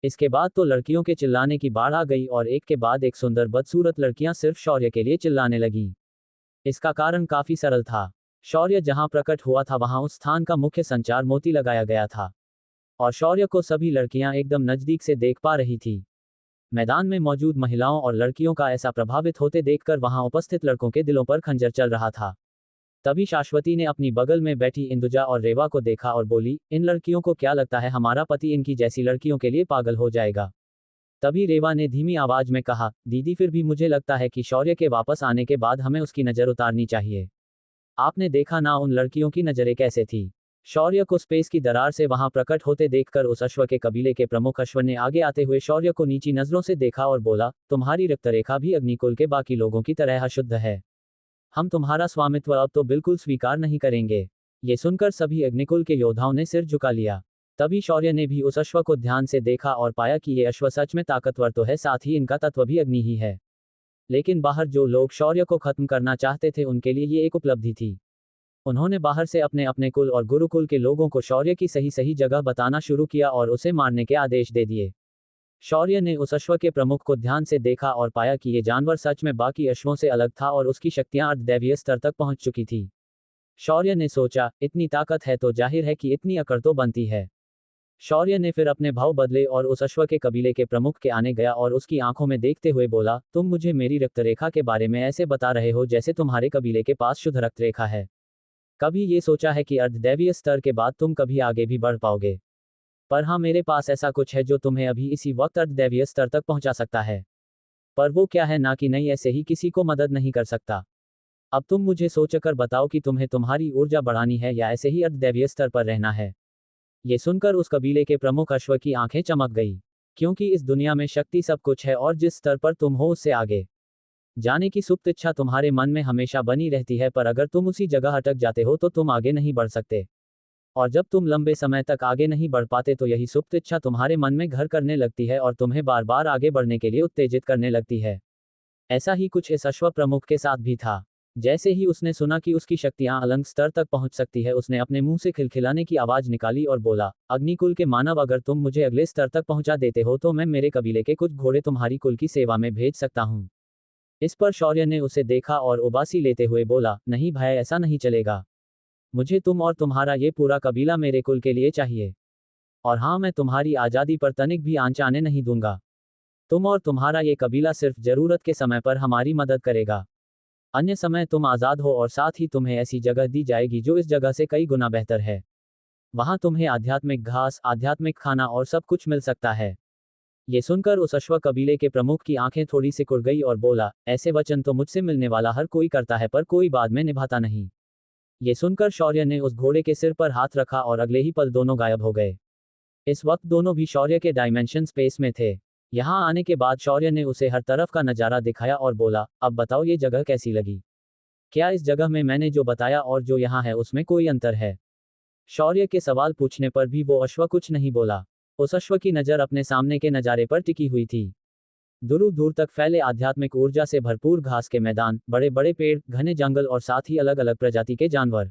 [SPEAKER 3] इसके बाद तो लड़कियों के चिल्लाने की बाढ़ आ गई और एक के बाद एक सुंदर बदसूरत लड़कियां सिर्फ शौर्य के लिए चिल्लाने लगीं। इसका कारण काफी सरल था। शौर्य जहां प्रकट हुआ था वहां उस स्थान का मुख्य संचार मोती लगाया गया था और शौर्य को सभी लड़कियां एकदम नजदीक से देख पा रही थी। मैदान में मौजूद महिलाओं और लड़कियों का ऐसा प्रभावित होते देखकर वहां उपस्थित लड़कों के दिलों पर खंजर चल रहा था। तभी शाश्वती ने अपनी बगल में बैठी इंदुजा और रेवा को देखा और बोली, इन लड़कियों को क्या लगता है हमारा पति इनकी जैसी लड़कियों के लिए पागल हो जाएगा? तभी रेवा ने धीमी आवाज में कहा, दीदी, फिर भी मुझे लगता है कि शौर्य के वापस आने के बाद हमें उसकी नजर उतारनी चाहिए। आपने देखा ना उन लड़कियों की नजरें कैसे थी। शौर्य को स्पेस की दरार से वहां प्रकट होते देखकर उस अश्व के कबीले के प्रमुख अश्व ने आगे आते हुए शौर्य को नीची नजरों से देखा और बोला, तुम्हारी रक्तरेखा भी अग्निकुल के बाकी लोगों की तरह अशुद्ध है। हम तुम्हारा स्वामित्व अब तो बिल्कुल स्वीकार नहीं करेंगे। ये सुनकर सभी अग्निकुल के योद्धाओं ने सिर झुका लिया। तभी शौर्य ने भी उस अश्व को ध्यान से देखा और पाया कि ये अश्व सच में ताकतवर तो है, साथ ही इनका तत्व भी अग्नि ही है। लेकिन बाहर जो लोग शौर्य को खत्म करना चाहते थे उनके लिए ये एक उपलब्धि थी। उन्होंने बाहर से अपने अपने कुल और गुरुकुल के लोगों को शौर्य की सही सही जगह बताना शुरू किया और उसे मारने के आदेश दे दिए। शौर्य ने उस अश्व के प्रमुख को ध्यान से देखा और पाया कि ये जानवर सच में बाकी अश्वों से अलग था और उसकी शक्तियां अर्धदैवीय स्तर तक पहुंच चुकी थी। शौर्य ने सोचा, इतनी ताकत है तो जाहिर है कि इतनी अकड़ तो बनती है। शौर्य ने फिर अपने भाव बदले और उस अश्व के कबीले के प्रमुख के आने गया और उसकी आंखों में देखते हुए बोला, तुम मुझे मेरी रक्तरेखा के बारे में ऐसे बता रहे हो जैसे तुम्हारे कबीले के पास शुद्ध रक्तरेखा है। कभी ये सोचा है कि अर्धदैवीय स्तर के बाद तुम कभी आगे भी बढ़ पाओगे? पर हाँ, मेरे पास ऐसा कुछ है जो तुम्हें अभी इसी वक्त अर्धदैवीय स्तर तक पहुंचा सकता है। पर वो क्या है ना कि नहीं, ऐसे ही किसी को मदद नहीं कर सकता। अब तुम मुझे सोचकर बताओ कि तुम्हें तुम्हारी ऊर्जा बढ़ानी है या ऐसे ही अर्धदैवीय स्तर पर रहना है। ये सुनकर उस कबीले के प्रमुख अश्व की आंखें चमक गई, क्योंकि इस दुनिया में शक्ति सब कुछ है और जिस स्तर पर तुम हो उससे आगे जाने की सुप्त इच्छा तुम्हारे मन में हमेशा बनी रहती है, पर अगर तुम उसी जगह अटक जाते हो तो तुम आगे नहीं बढ़ सकते। और जब तुम लंबे समय तक आगे नहीं बढ़ पाते तो यही सुप्त इच्छा तुम्हारे मन में घर करने लगती है और तुम्हें बार बार आगे बढ़ने के लिए उत्तेजित करने लगती है। ऐसा ही कुछ इस अश्व प्रमुख के साथ भी था। जैसे ही उसने सुना कि उसकी शक्तियां अलंग स्तर तक पहुंच सकती है, उसने अपने मुंह से खिलखिलाने की आवाज निकाली और बोला, अग्निकुल के मानव, अगर तुम मुझे अगले स्तर तक पहुंचा देते हो तो मैं मेरे कबीले के कुछ घोड़े तुम्हारी कुल की सेवा में भेज सकता हूं। इस पर शौर्य ने उसे देखा और उबासी लेते हुए बोला, नहीं भाई, ऐसा नहीं चलेगा। मुझे तुम और तुम्हारा ये पूरा कबीला मेरे कुल के लिए चाहिए। और हाँ, मैं तुम्हारी आज़ादी पर तनिक भी आंच आने नहीं दूंगा। तुम और तुम्हारा ये कबीला सिर्फ जरूरत के समय पर हमारी मदद करेगा। अन्य समय तुम आज़ाद हो और साथ ही तुम्हें ऐसी जगह दी जाएगी जो इस जगह से कई गुना बेहतर है। वहां तुम्हें आध्यात्मिक घास, आध्यात्मिक खाना और सब कुछ मिल सकता है। ये सुनकर उस अश्व कबीले के प्रमुख की आंखें थोड़ी सिकुड़ गई और बोला, ऐसे वचन तो मुझसे मिलने वाला हर कोई करता है, पर कोई बाद में निभाता नहीं। ये सुनकर शौर्य ने उस घोड़े के सिर पर हाथ रखा और अगले ही पल दोनों गायब हो गए। इस वक्त दोनों भी शौर्य के डायमेंशन स्पेस में थे। यहाँ आने के बाद शौर्य ने उसे हर तरफ का नज़ारा दिखाया और बोला, अब बताओ ये जगह कैसी लगी? क्या इस जगह में मैंने जो बताया और जो यहाँ है उसमें कोई अंतर है? शौर्य के सवाल पूछने पर भी वो अश्व कुछ नहीं बोला। उस अश्व की नज़र अपने सामने के नज़ारे पर टिकी हुई थी। दूर दूर तक फैले आध्यात्मिक ऊर्जा से भरपूर घास के मैदान, बड़े बड़े पेड़, घने जंगल और साथ ही अलग अलग प्रजाति के जानवर।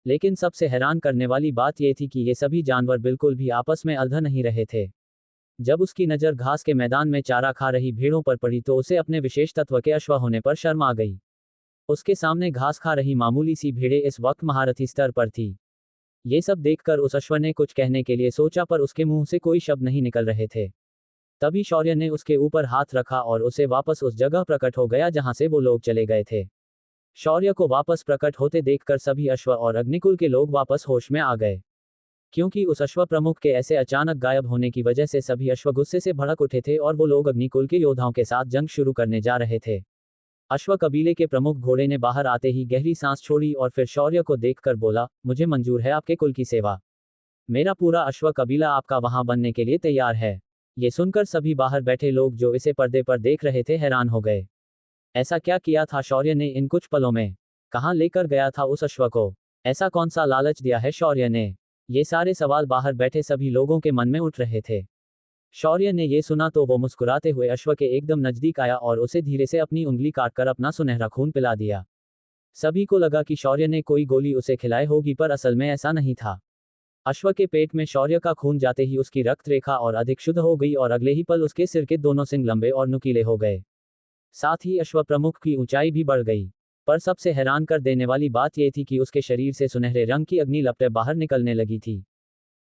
[SPEAKER 3] लेकिन सबसे हैरान करने वाली बात यह थी कि ये सभी जानवर बिल्कुल भी आपस में अलग नहीं रहे थे। जब उसकी नज़र घास के मैदान में चारा खा रही भेड़ों पर पड़ी तो उसे अपने विशेष तत्व के अश्व होने पर शर्म आ गई। उसके सामने घास खा रही मामूली सी भेड़ें इस वक्त महारथी स्तर पर थी। ये सब देखकर उस अश्व ने कुछ कहने के लिए सोचा, पर उसके मुंह से कोई शब्द नहीं निकल रहे थे। तभी शौर्य ने उसके ऊपर हाथ रखा और उसे वापस उस जगह प्रकट हो गया जहां से वो लोग चले गए थे। शौर्य को वापस प्रकट होते देखकर सभी अश्व और अग्निकुल के लोग वापस होश में आ गए, क्योंकि उस अश्व प्रमुख के ऐसे अचानक गायब होने की वजह से सभी अश्व गुस्से से भड़क उठे थे और वो लोग अग्निकुल के योद्धाओं के साथ जंग शुरू करने जा रहे थे। अश्व कबीले के प्रमुख घोड़े ने बाहर आते ही गहरी सांस छोड़ी और फिर शौर्य को देखकर बोला, मुझे मंजूर है आपके कुल की सेवा। मेरा पूरा अश्व कबीला आपका वहां बनने के लिए तैयार है। ये सुनकर सभी बाहर बैठे लोग जो इसे पर्दे पर देख रहे थे हैरान हो गए। ऐसा क्या किया था शौर्य ने इन कुछ पलों में? कहाँ लेकर गया था उस अश्व को? ऐसा कौन सा लालच दिया है शौर्य ने? ये सारे सवाल बाहर बैठे सभी लोगों के मन में उठ रहे थे। शौर्य ने ये सुना तो वो मुस्कुराते हुए अश्व के एकदम नजदीक आया और उसे धीरे से अपनी उंगली काटकर अपना सुनहरा खून पिला दिया। सभी को लगा कि शौर्य ने कोई गोली उसे खिलाई होगी, पर असल में ऐसा नहीं था। अश्व के पेट में शौर्य का खून जाते ही उसकी रक्त रेखा और अधिक शुद्ध हो गई और अगले ही पल उसके सिर के दोनों सिंग लंबे और नुकीले हो गए। साथ ही अश्व प्रमुख की ऊंचाई भी बढ़ गई। पर सबसे हैरान कर देने वाली बात यह थी कि उसके शरीर से सुनहरे रंग की अग्नि लपटें बाहर निकलने लगी थी।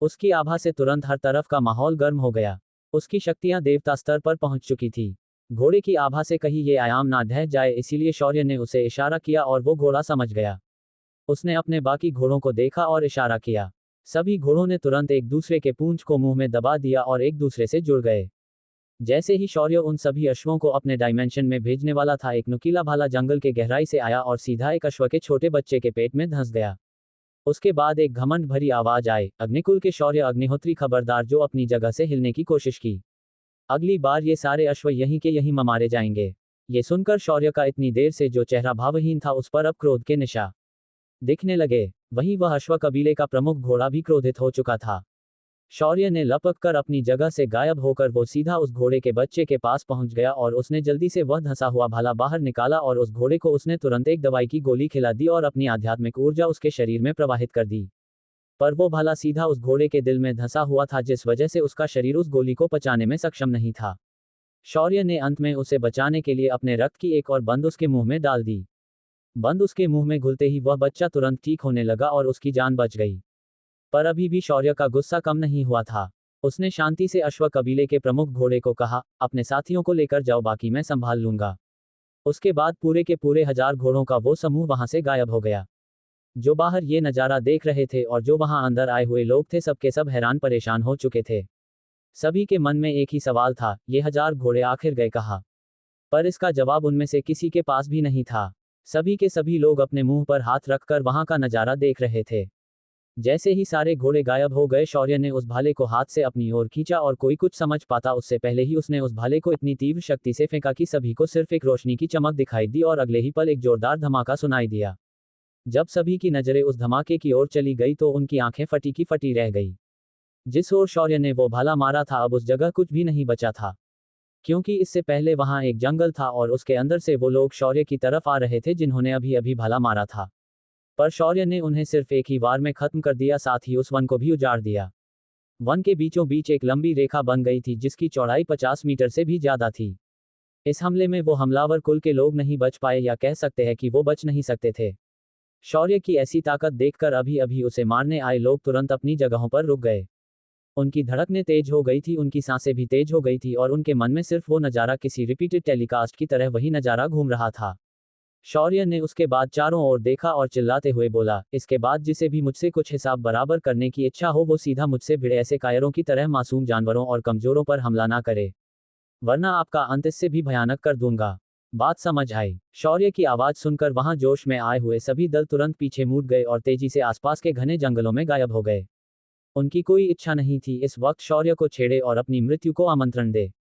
[SPEAKER 3] उसकी आभा से तुरंत हर तरफ का माहौल गर्म हो गया। उसकी शक्तियां देवता स्तर पर पहुंच चुकी थी। घोड़े की आभा से कहीं ये आयाम ना ढह जाए, इसीलिए शौर्य ने उसे इशारा किया और वो घोड़ा समझ गया। उसने अपने बाकी घोड़ों को देखा और इशारा किया। सभी घोड़ों ने तुरंत एक दूसरे के पूंछ को मुंह में दबा दिया और एक दूसरे से जुड़ गए। जैसे ही शौर्य उन सभी अश्वों को अपने डायमेंशन में भेजने वाला था, एक नुकीला भाला जंगल के गहराई से आया और सीधा एक अश्व के छोटे बच्चे के पेट में धंस गया। उसके बाद एक घमंड भरी आवाज आई, अग्निकुल के शौर्य अग्निहोत्री खबरदार, जो अपनी जगह से हिलने की कोशिश की। अगली बार ये सारे अश्व यहीं के यहीं मारे जाएंगे। ये सुनकर शौर्य का इतनी देर से जो चेहरा भावहीन था उस पर अब क्रोध के निशा दिखने लगे। वहीं वह अश्व कबीले का प्रमुख घोड़ा भी क्रोधित हो चुका था। शौर्य ने लपक कर अपनी जगह से गायब होकर वो सीधा उस घोड़े के बच्चे के पास पहुंच गया और उसने जल्दी से वह धंसा हुआ भाला बाहर निकाला और उस घोड़े को उसने तुरंत एक दवाई की गोली खिला दी और अपनी आध्यात्मिक ऊर्जा उसके शरीर में प्रवाहित कर दी। पर वो भाला सीधा उस घोड़े के दिल में धंसा हुआ था, जिस वजह से उसका शरीर उस गोली को पचाने में सक्षम नहीं था। शौर्य ने अंत में उसे बचाने के लिए अपने रक्त की एक और बंद उसके मुंह में डाल दी। बंद उसके मुंह में घुलते ही वह बच्चा तुरंत ठीक होने लगा और उसकी जान बच गई। पर अभी भी शौर्य का गुस्सा कम नहीं हुआ था। उसने शांति से अश्व कबीले के प्रमुख घोड़े को कहा, अपने साथियों को लेकर जाओ, बाकी मैं संभाल लूंगा। उसके बाद पूरे के पूरे 1000 घोड़ों का वो समूह वहां से गायब हो गया। जो बाहर ये नज़ारा देख रहे थे और जो वहां अंदर आए हुए लोग थे, सबके सब हैरान परेशान हो चुके थे। सभी के मन में एक ही सवाल था, ये 1000 घोड़े आखिर गए कहाँ? पर इसका जवाब उनमें से किसी के पास भी नहीं था। सभी के सभी लोग अपने मुंह पर हाथ रखकर वहां का नजारा देख रहे थे। जैसे ही सारे घोड़े गायब हो गए, शौर्य ने उस भाले को हाथ से अपनी ओर खींचा और कोई कुछ समझ पाता उससे पहले ही उसने उस भाले को इतनी तीव्र शक्ति से फेंका कि सभी को सिर्फ एक रोशनी की चमक दिखाई दी और अगले ही पल एक जोरदार धमाका सुनाई दिया। जब सभी की नजरें उस धमाके की ओर चली गई तो उनकी आंखें फटी की फटी रह गई। जिस ओर शौर्य ने वो भाला मारा था, अब उस जगह कुछ भी नहीं बचा था, क्योंकि इससे पहले वहां एक जंगल था और उसके अंदर से वो लोग शौर्य की तरफ आ रहे थे जिन्होंने अभी अभी भाला मारा था। पर शौर्य ने उन्हें सिर्फ एक ही वार में खत्म कर दिया, साथ ही उस वन को भी उजाड़ दिया। वन के बीचों बीच एक लंबी रेखा बन गई थी जिसकी चौड़ाई 50 मीटर से भी ज्यादा थी। इस हमले में वो हमलावर कुल के लोग नहीं बच पाए, या कह सकते हैं कि वो बच नहीं सकते थे। शौर्य की ऐसी ताकत देखकर अभी अभी उसे मारने आए लोग तुरंत अपनी जगहों पर रुक गए। उनकी धड़कनें तेज हो गई थी, उनकी सांसें भी तेज हो गई थी और उनके मन में सिर्फ वो नज़ारा किसी रिपीटेड टेलीकास्ट की तरह वही नज़ारा घूम रहा था। शौर्य ने उसके बाद चारों ओर देखा और चिल्लाते हुए बोला, इसके बाद जिसे भी मुझसे कुछ हिसाब बराबर करने की इच्छा हो वो सीधा मुझसे भिड़े ऐसे कायरों की तरह मासूम जानवरों और कमजोरों पर हमला ना करे, वरना आपका अंत इससे भी भयानक कर दूंगा। बात समझ आई? शौर्य की आवाज सुनकर वहां जोश में आए हुए सभी दल तुरंत पीछे मुड़ गए और तेजी से आसपास के घने जंगलों में गायब हो गए। उनकी कोई इच्छा नहीं थी इस वक्त शौर्य को छेड़े और अपनी मृत्यु को आमंत्रण दे।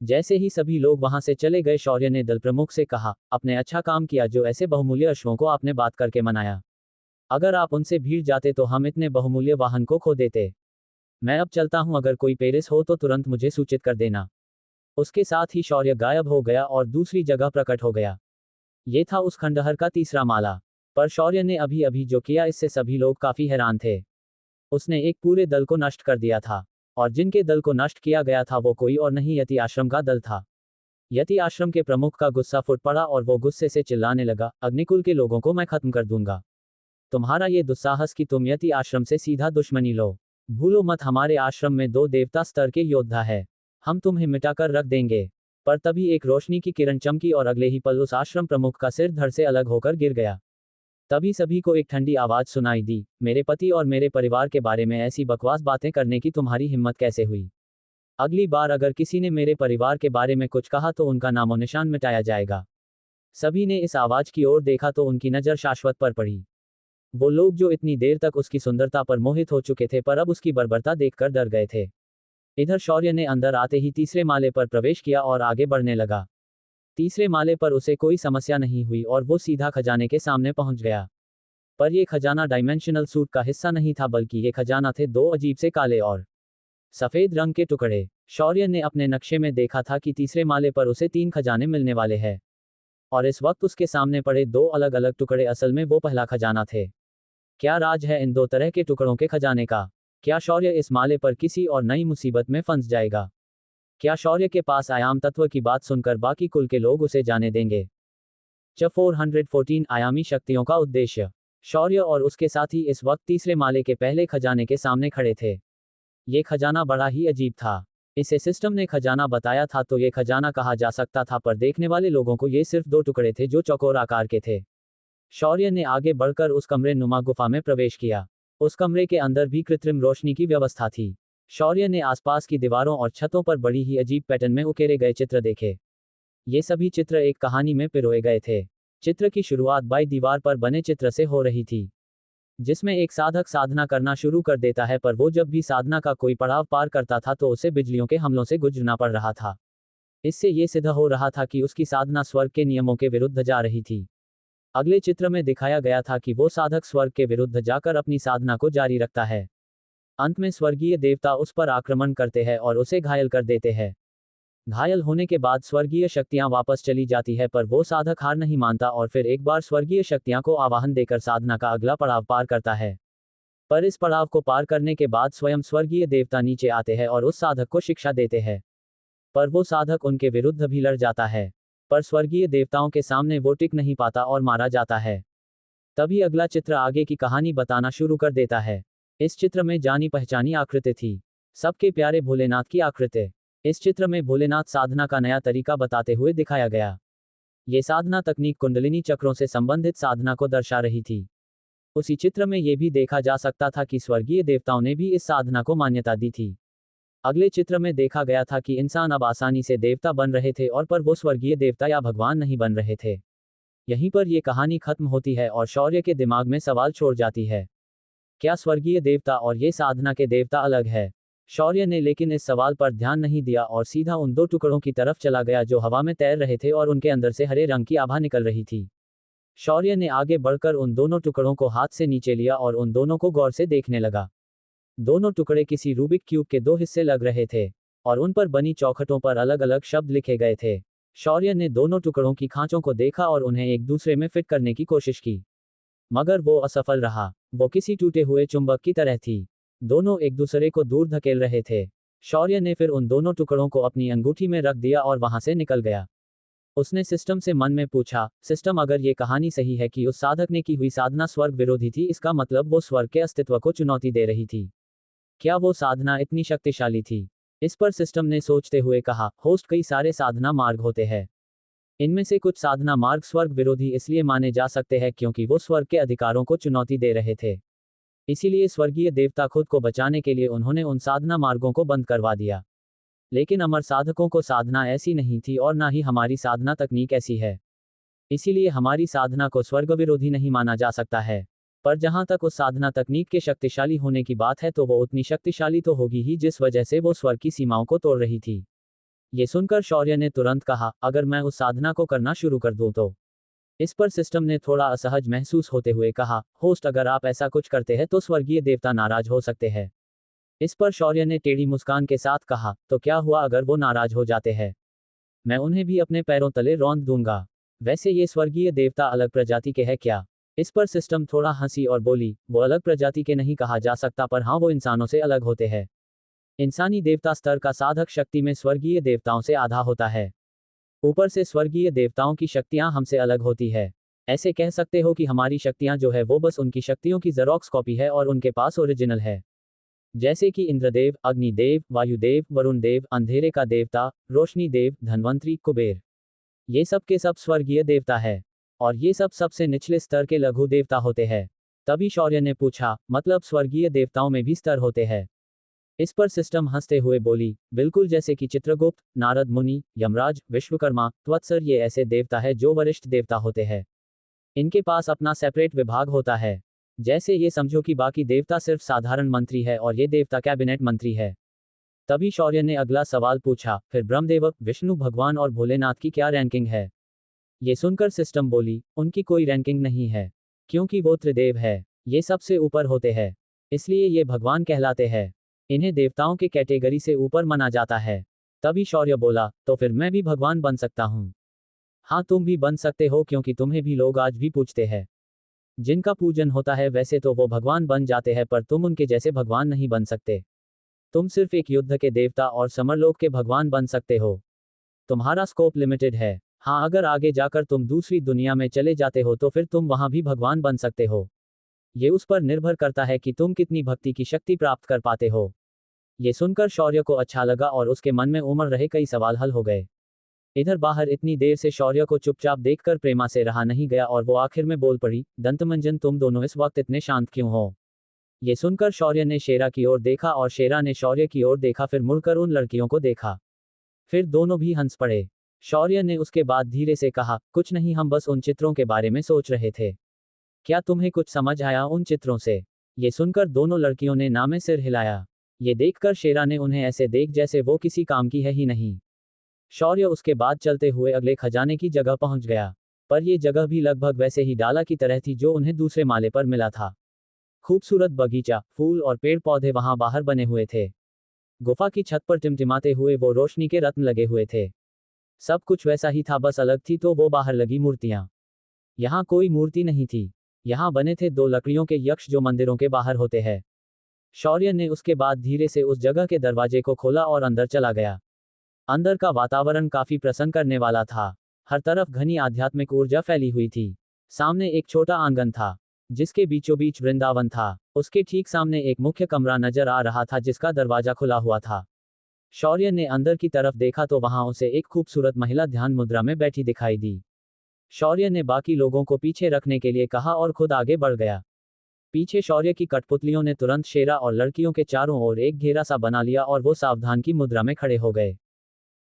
[SPEAKER 3] जैसे ही सभी लोग वहां से चले गए, शौर्य ने दल प्रमुख से कहा, आपने अच्छा काम किया जो ऐसे बहुमूल्य अश्वों को आपने बात करके मनाया। अगर आप उनसे भीड़ जाते तो हम इतने बहुमूल्य वाहन को खो देते। मैं अब चलता हूं, अगर कोई पेरिस हो तो तुरंत मुझे सूचित कर देना। उसके साथ ही शौर्य गायब हो गया और दूसरी जगह प्रकट हो गया। ये था उस खंडहर का तीसरा माला। पर शौर्य ने अभी अभी जो किया इससे सभी लोग काफी हैरान थे। उसने एक पूरे दल को नष्ट कर दिया था, और जिनके दल को नष्ट किया गया था वो कोई और नहीं यति आश्रम का दल था। यति आश्रम के प्रमुख का गुस्सा फूट पड़ा और वो गुस्से से चिल्लाने लगा, अग्निकुल के लोगों को मैं खत्म कर दूंगा। तुम्हारा ये दुस्साहस कि तुम यति आश्रम से सीधा दुश्मनी लो। भूलो मत, हमारे आश्रम में 2 देवता स्तर के योद्धा है। हम तुम्हें मिटाकर रख देंगे। पर तभी एक रोशनी की किरण चमकी और अगले ही पल उस आश्रम प्रमुख का सिर धड़ से अलग होकर गिर गया। तभी सभी को एक ठंडी आवाज सुनाई दी, मेरे पति और मेरे परिवार के बारे में ऐसी बकवास बातें करने की तुम्हारी हिम्मत कैसे हुई? अगली बार अगर किसी ने मेरे परिवार के बारे में कुछ कहा तो उनका नामो निशान मिटाया जाएगा। सभी ने इस आवाज की ओर देखा तो उनकी नजर शाश्वत पर पड़ी। वो लोग जो इतनी देर तक उसकी सुंदरता पर मोहित हो चुके थे पर अब उसकी बर्बरता देखकर डर गए थे। इधर शौर्य ने अंदर आते ही तीसरे माले पर प्रवेश किया और आगे बढ़ने लगा। तीसरे माले पर उसे कोई समस्या नहीं हुई और वो सीधा खजाने के सामने पहुंच गया। पर यह खजाना डायमेंशनल सूट का हिस्सा नहीं था, बल्कि ये खजाना थे 2 अजीब से काले और सफेद रंग के टुकड़े। शौर्य ने अपने नक्शे में देखा था कि तीसरे माले पर उसे 3 खजाने मिलने वाले हैं, और इस वक्त उसके सामने पड़े 2 अलग अलग टुकड़े असल में वो पहला खजाना थे। क्या राज है इन 2 तरह के टुकड़ों के खजाने का? क्या शौर्य इस माले पर किसी और नई मुसीबत में फंस जाएगा? क्या शौर्य के पास आयाम तत्व की बात सुनकर बाकी कुल के लोग उसे जाने देंगे? 414 आयामी शक्तियों का उद्देश्य। शौर्य और उसके साथी इस वक्त तीसरे माले के पहले खजाने के सामने खड़े थे। ये खजाना बड़ा ही अजीब था। इसे सिस्टम ने खजाना बताया था तो ये खजाना कहा जा सकता था, पर देखने वाले लोगों को ये सिर्फ 2 टुकड़े थे जो चौकोर आकार के थे। शौर्य ने आगे बढ़कर उस कमरे नुमा गुफा में प्रवेश किया। उस कमरे के अंदर भी कृत्रिम रोशनी की व्यवस्था थी। शौर्य ने आसपास की दीवारों और छतों पर बड़ी ही अजीब पैटर्न में उकेरे गए चित्र देखे। ये सभी चित्र एक कहानी में पिरोए गए थे। चित्र की शुरुआत बाई दीवार पर बने चित्र से हो रही थी, जिसमें एक साधक साधना करना शुरू कर देता है, पर वो जब भी साधना का कोई पड़ाव पार करता था तो उसे बिजलियों के हमलों से गुजरना पड़ रहा था। इससे ये सिद्ध हो रहा था कि उसकी साधना स्वर्ग के नियमों के विरुद्ध जा रही थी। अगले चित्र में दिखाया गया था कि वो साधक स्वर्ग के विरुद्ध जाकर अपनी साधना को जारी रखता है। अंत में स्वर्गीय देवता उस पर आक्रमण करते हैं और उसे घायल कर देते हैं। घायल होने के बाद स्वर्गीय शक्तियां वापस चली जाती है, पर वो साधक हार नहीं मानता और फिर एक बार स्वर्गीय शक्तियां को आवाहन देकर साधना का अगला पड़ाव पार करता है। पर इस पड़ाव को पार करने के बाद स्वयं स्वर्गीय देवता नीचे आते हैं और उस साधक को शिक्षा देते हैं। पर वो साधक उनके विरुद्ध भी लड़ जाता है, पर स्वर्गीय देवताओं के सामने वो टिक नहीं पाता और मारा जाता है। तभी अगला चित्र आगे की कहानी बताना शुरू कर देता है। इस चित्र में जानी पहचानी आकृति थी, सबके प्यारे भोलेनाथ की आकृति। इस चित्र में भोलेनाथ साधना का नया तरीका बताते हुए दिखाया गया। ये साधना तकनीक कुंडलिनी चक्रों से संबंधित साधना को दर्शा रही थी। उसी चित्र में ये भी देखा जा सकता था कि स्वर्गीय देवताओं ने भी इस साधना को मान्यता दी थी। अगले चित्र में देखा गया था कि इंसान अब आसानी से देवता बन रहे थे और पर वो स्वर्गीय देवता या भगवान नहीं बन रहे थे। यहीं पर यह कहानी खत्म होती है और शौर्य के दिमाग में सवाल छोड़ जाती है, क्या स्वर्गीय देवता और ये साधना के देवता अलग है? शौर्य ने लेकिन इस सवाल पर ध्यान नहीं दिया और सीधा उन 2 टुकड़ों की तरफ चला गया जो हवा में तैर रहे थे और उनके अंदर से हरे रंग की आभा निकल रही थी। शौर्य ने आगे बढ़कर उन दोनों टुकड़ों को हाथ से नीचे लिया और उन दोनों को गौर से देखने लगा। दोनों टुकड़े किसी रूबिक क्यूब के 2 हिस्से लग रहे थे और उन पर बनी चौखटों पर अलग अलग शब्द लिखे गए थे। शौर्य ने दोनों टुकड़ों की खांचों को देखा और उन्हें एक दूसरे में फिट करने की कोशिश की, मगर वो असफल रहा। वो किसी टूटे हुए चुंबक की तरह थी। दोनों एक दूसरे को दूर धकेल रहे थे। शौर्य ने फिर उन दोनों टुकड़ों को अपनी अंगूठी में रख दिया और वहां से निकल गया। उसने सिस्टम से मन में पूछा, सिस्टम, अगर ये कहानी सही है कि उस साधक ने की हुई साधना स्वर्ग विरोधी थी, इसका मतलब वो स्वर्ग के अस्तित्व को चुनौती दे रही थी। क्या वो साधना इतनी शक्तिशाली थी? इस पर सिस्टम ने सोचते हुए कहा, होस्ट, कई सारे साधना मार्ग होते हैं। इनमें से कुछ साधना मार्ग स्वर्ग विरोधी इसलिए माने जा सकते हैं क्योंकि वो स्वर्ग के अधिकारों को चुनौती दे रहे थे। इसीलिए स्वर्गीय देवता खुद को बचाने के लिए उन्होंने उन साधना मार्गों को बंद करवा दिया। लेकिन अमर साधकों को साधना ऐसी नहीं थी और ना ही हमारी साधना तकनीक ऐसी है। इसीलिए हमारी साधना को स्वर्ग विरोधी नहीं माना जा सकता है। पर जहां तक उस साधना तकनीक के शक्तिशाली होने की बात है तो वो उतनी शक्तिशाली तो होगी ही जिस वजह से वो स्वर्ग की सीमाओं को तोड़ रही थी। ये सुनकर शौर्य ने तुरंत कहा, अगर मैं उस साधना को करना शुरू कर दूं तो? इस पर सिस्टम ने थोड़ा असहज महसूस होते हुए कहा, होस्ट, अगर आप ऐसा कुछ करते हैं तो स्वर्गीय देवता नाराज हो सकते हैं। इस पर शौर्य ने टेढ़ी मुस्कान के साथ कहा, तो क्या हुआ अगर वो नाराज हो जाते हैं? मैं उन्हें भी अपने पैरों तले रौंद दूंगा। वैसे ये स्वर्गीय देवता अलग प्रजाति के हैं क्या? इस पर सिस्टम थोड़ा हंसी और बोली, वो अलग प्रजाति के नहीं कहा जा सकता, पर हाँ, वो इंसानों से अलग होते हैं। इंसानी देवता स्तर का साधक शक्ति में स्वर्गीय देवताओं से आधा होता है। ऊपर से स्वर्गीय देवताओं की शक्तियां हमसे अलग होती है। ऐसे कह सकते हो कि हमारी शक्तियां जो है वो बस उनकी शक्तियों की जेरोक्स कॉपी है और उनके पास ओरिजिनल है। जैसे कि इंद्रदेव, अग्निदेव, वायुदेव, वरुण देव, अंधेरे का देवता, रोशनी देव, धनवंतरी, कुबेर, ये सब के सब स्वर्गीय देवता है। और ये सब सबसे निचले स्तर के लघु देवता होते हैं। तभी शौर्य ने पूछा, मतलब स्वर्गीय देवताओं में भी स्तर होते हैं? इस पर सिस्टम हंसते हुए बोली, बिल्कुल जैसे कि चित्रगुप्त, नारद मुनि, यमराज, विश्वकर्मा, त्वत्सर, ये ऐसे देवता है जो वरिष्ठ देवता होते हैं। इनके पास अपना सेपरेट विभाग होता है। जैसे ये समझो कि बाकी देवता सिर्फ साधारण मंत्री है और ये देवता कैबिनेट मंत्री है। तभी शौर्य ने अगला सवाल पूछा, फिर ब्रह्मदेव, विष्णु भगवान और भोलेनाथ की क्या रैंकिंग है? ये सुनकर सिस्टम बोली, उनकी कोई रैंकिंग नहीं है, क्योंकि वो त्रिदेव है। ये सबसे ऊपर होते हैं, इसलिए ये भगवान कहलाते हैं। इन्हें देवताओं के कैटेगरी से ऊपर माना जाता है। तभी शौर्य बोला, तो फिर मैं भी भगवान बन सकता हूँ? हाँ, तुम भी बन सकते हो, क्योंकि तुम्हें भी लोग आज भी पूछते हैं। जिनका पूजन होता है वैसे तो वो भगवान बन जाते हैं, पर तुम उनके जैसे भगवान नहीं बन सकते। तुम सिर्फ एक युद्ध के देवता और समरलोक के भगवान बन सकते हो। तुम्हारा स्कोप लिमिटेड है। हाँ, अगर आगे जाकर तुम दूसरी दुनिया में चले जाते हो तो फिर तुम वहां भी भगवान बन सकते हो। ये उस पर निर्भर करता है कि तुम कितनी भक्ति की शक्ति प्राप्त कर पाते हो। ये सुनकर शौर्य को अच्छा लगा और उसके मन में उमड़ रहे कई सवाल हल हो गए। इधर बाहर इतनी देर से शौर्य को चुपचाप देखकर प्रेमा से रहा नहीं गया और वो आखिर में बोल पड़ी, दंतमंजन, तुम दोनों इस वक्त इतने शांत क्यों हो? ये सुनकर शौर्य ने शेरा की ओर देखा और शेरा ने शौर्य की ओर देखा, फिर मुड़कर उन लड़कियों को देखा। फिर दोनों भी हंस पड़े। शौर्य ने उसके बाद धीरे से कहा, कुछ नहीं, हम बस उन चित्रों के बारे में सोच रहे थे। क्या तुम्हें कुछ समझ आया उन चित्रों से? ये सुनकर दोनों लड़कियों ने ना में सिर हिलाया। ये देखकर शेरा ने उन्हें ऐसे देख जैसे वो किसी काम की है ही नहीं। शौर्य उसके बाद चलते हुए अगले खजाने की जगह पहुंच गया, पर यह जगह भी लगभग वैसे ही डाला की तरह थी जो उन्हें दूसरे माले पर मिला था। खूबसूरत बगीचा, फूल और पेड़ पौधे वहां बाहर बने हुए थे। गुफा की छत पर टिमटिमाते हुए वो रोशनी के रत्न लगे हुए थे। सब कुछ वैसा ही था, बस अलग थी तो वो बाहर लगी मूर्तियां। यहाँ कोई मूर्ति नहीं थी। यहाँ बने थे दो लकड़ियों के यक्ष जो मंदिरों के बाहर होते हैं। शौर्य ने उसके बाद धीरे से उस जगह के दरवाजे को खोला और अंदर चला गया। अंदर का वातावरण काफी प्रसन्न करने वाला था। हर तरफ घनी आध्यात्मिक ऊर्जा फैली हुई थी। सामने एक छोटा आंगन था, जिसके बीचों बीच वृंदावन था। उसके ठीक सामने एक मुख्य कमरा नजर आ रहा था, जिसका दरवाजा खुला हुआ था। शौर्य ने अंदर की तरफ देखा तो वहां उसे एक खूबसूरत महिला ध्यान मुद्रा में बैठी दिखाई दी। शौर्य ने बाकी लोगों को पीछे रखने के लिए कहा और खुद आगे बढ़ गया। पीछे शौर्य की कठपुतलियों ने तुरंत शेरा और लड़कियों के चारों ओर एक घेरा सा बना लिया और वो सावधान की मुद्रा में खड़े हो गए।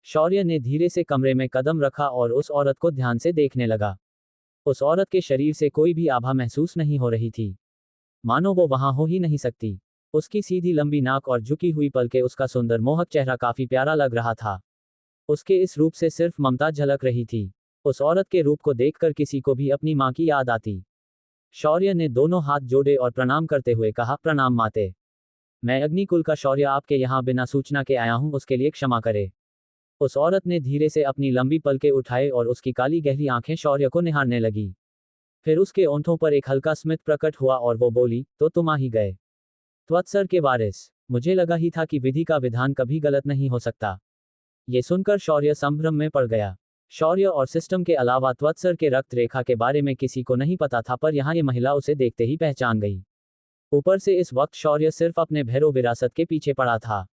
[SPEAKER 3] शौर्य ने धीरे से कमरे में कदम रखा और उस औरत को ध्यान से देखने लगा। उस औरत के शरीर से कोई भी आभा महसूस नहीं हो रही थी, मानो वो वहां हो ही नहीं सकती। उसकी सीधी लंबी नाक और झुकी हुई पलकें, उसका सुंदर मोहक चेहरा काफी प्यारा लग रहा था। उसके इस रूप से सिर्फ ममता झलक रही थी। उस औरत के रूप को देखकर किसी को भी अपनी मां की याद आती। शौर्य ने दोनों हाथ जोड़े और प्रणाम करते हुए कहा, प्रणाम माते। मैं अग्निकुल का शौर्य आपके यहाँ बिना सूचना के आया हूँ, उसके लिए क्षमा करे। उस औरत ने धीरे से अपनी लंबी पलकें उठाए और उसकी काली गहरी आंखें शौर्य को निहारने लगी। फिर उसके ओंठों पर एक हल्का स्मित प्रकट हुआ और वो बोली, तो तुम आ ही गए। त्वत्सर के वारिस, मुझे लगा ही था कि विधि का विधान कभी गलत नहीं हो सकता। ये सुनकर शौर्य संभ्रम में पड़ गया। शौर्य और सिस्टम के अलावा त्वत्सर के रक्त रेखा के बारे में किसी को नहीं पता था, पर यहाँ ये महिला उसे देखते ही पहचान गई। ऊपर से इस वक्त शौर्य सिर्फ अपने भैरव विरासत के पीछे पड़ा था।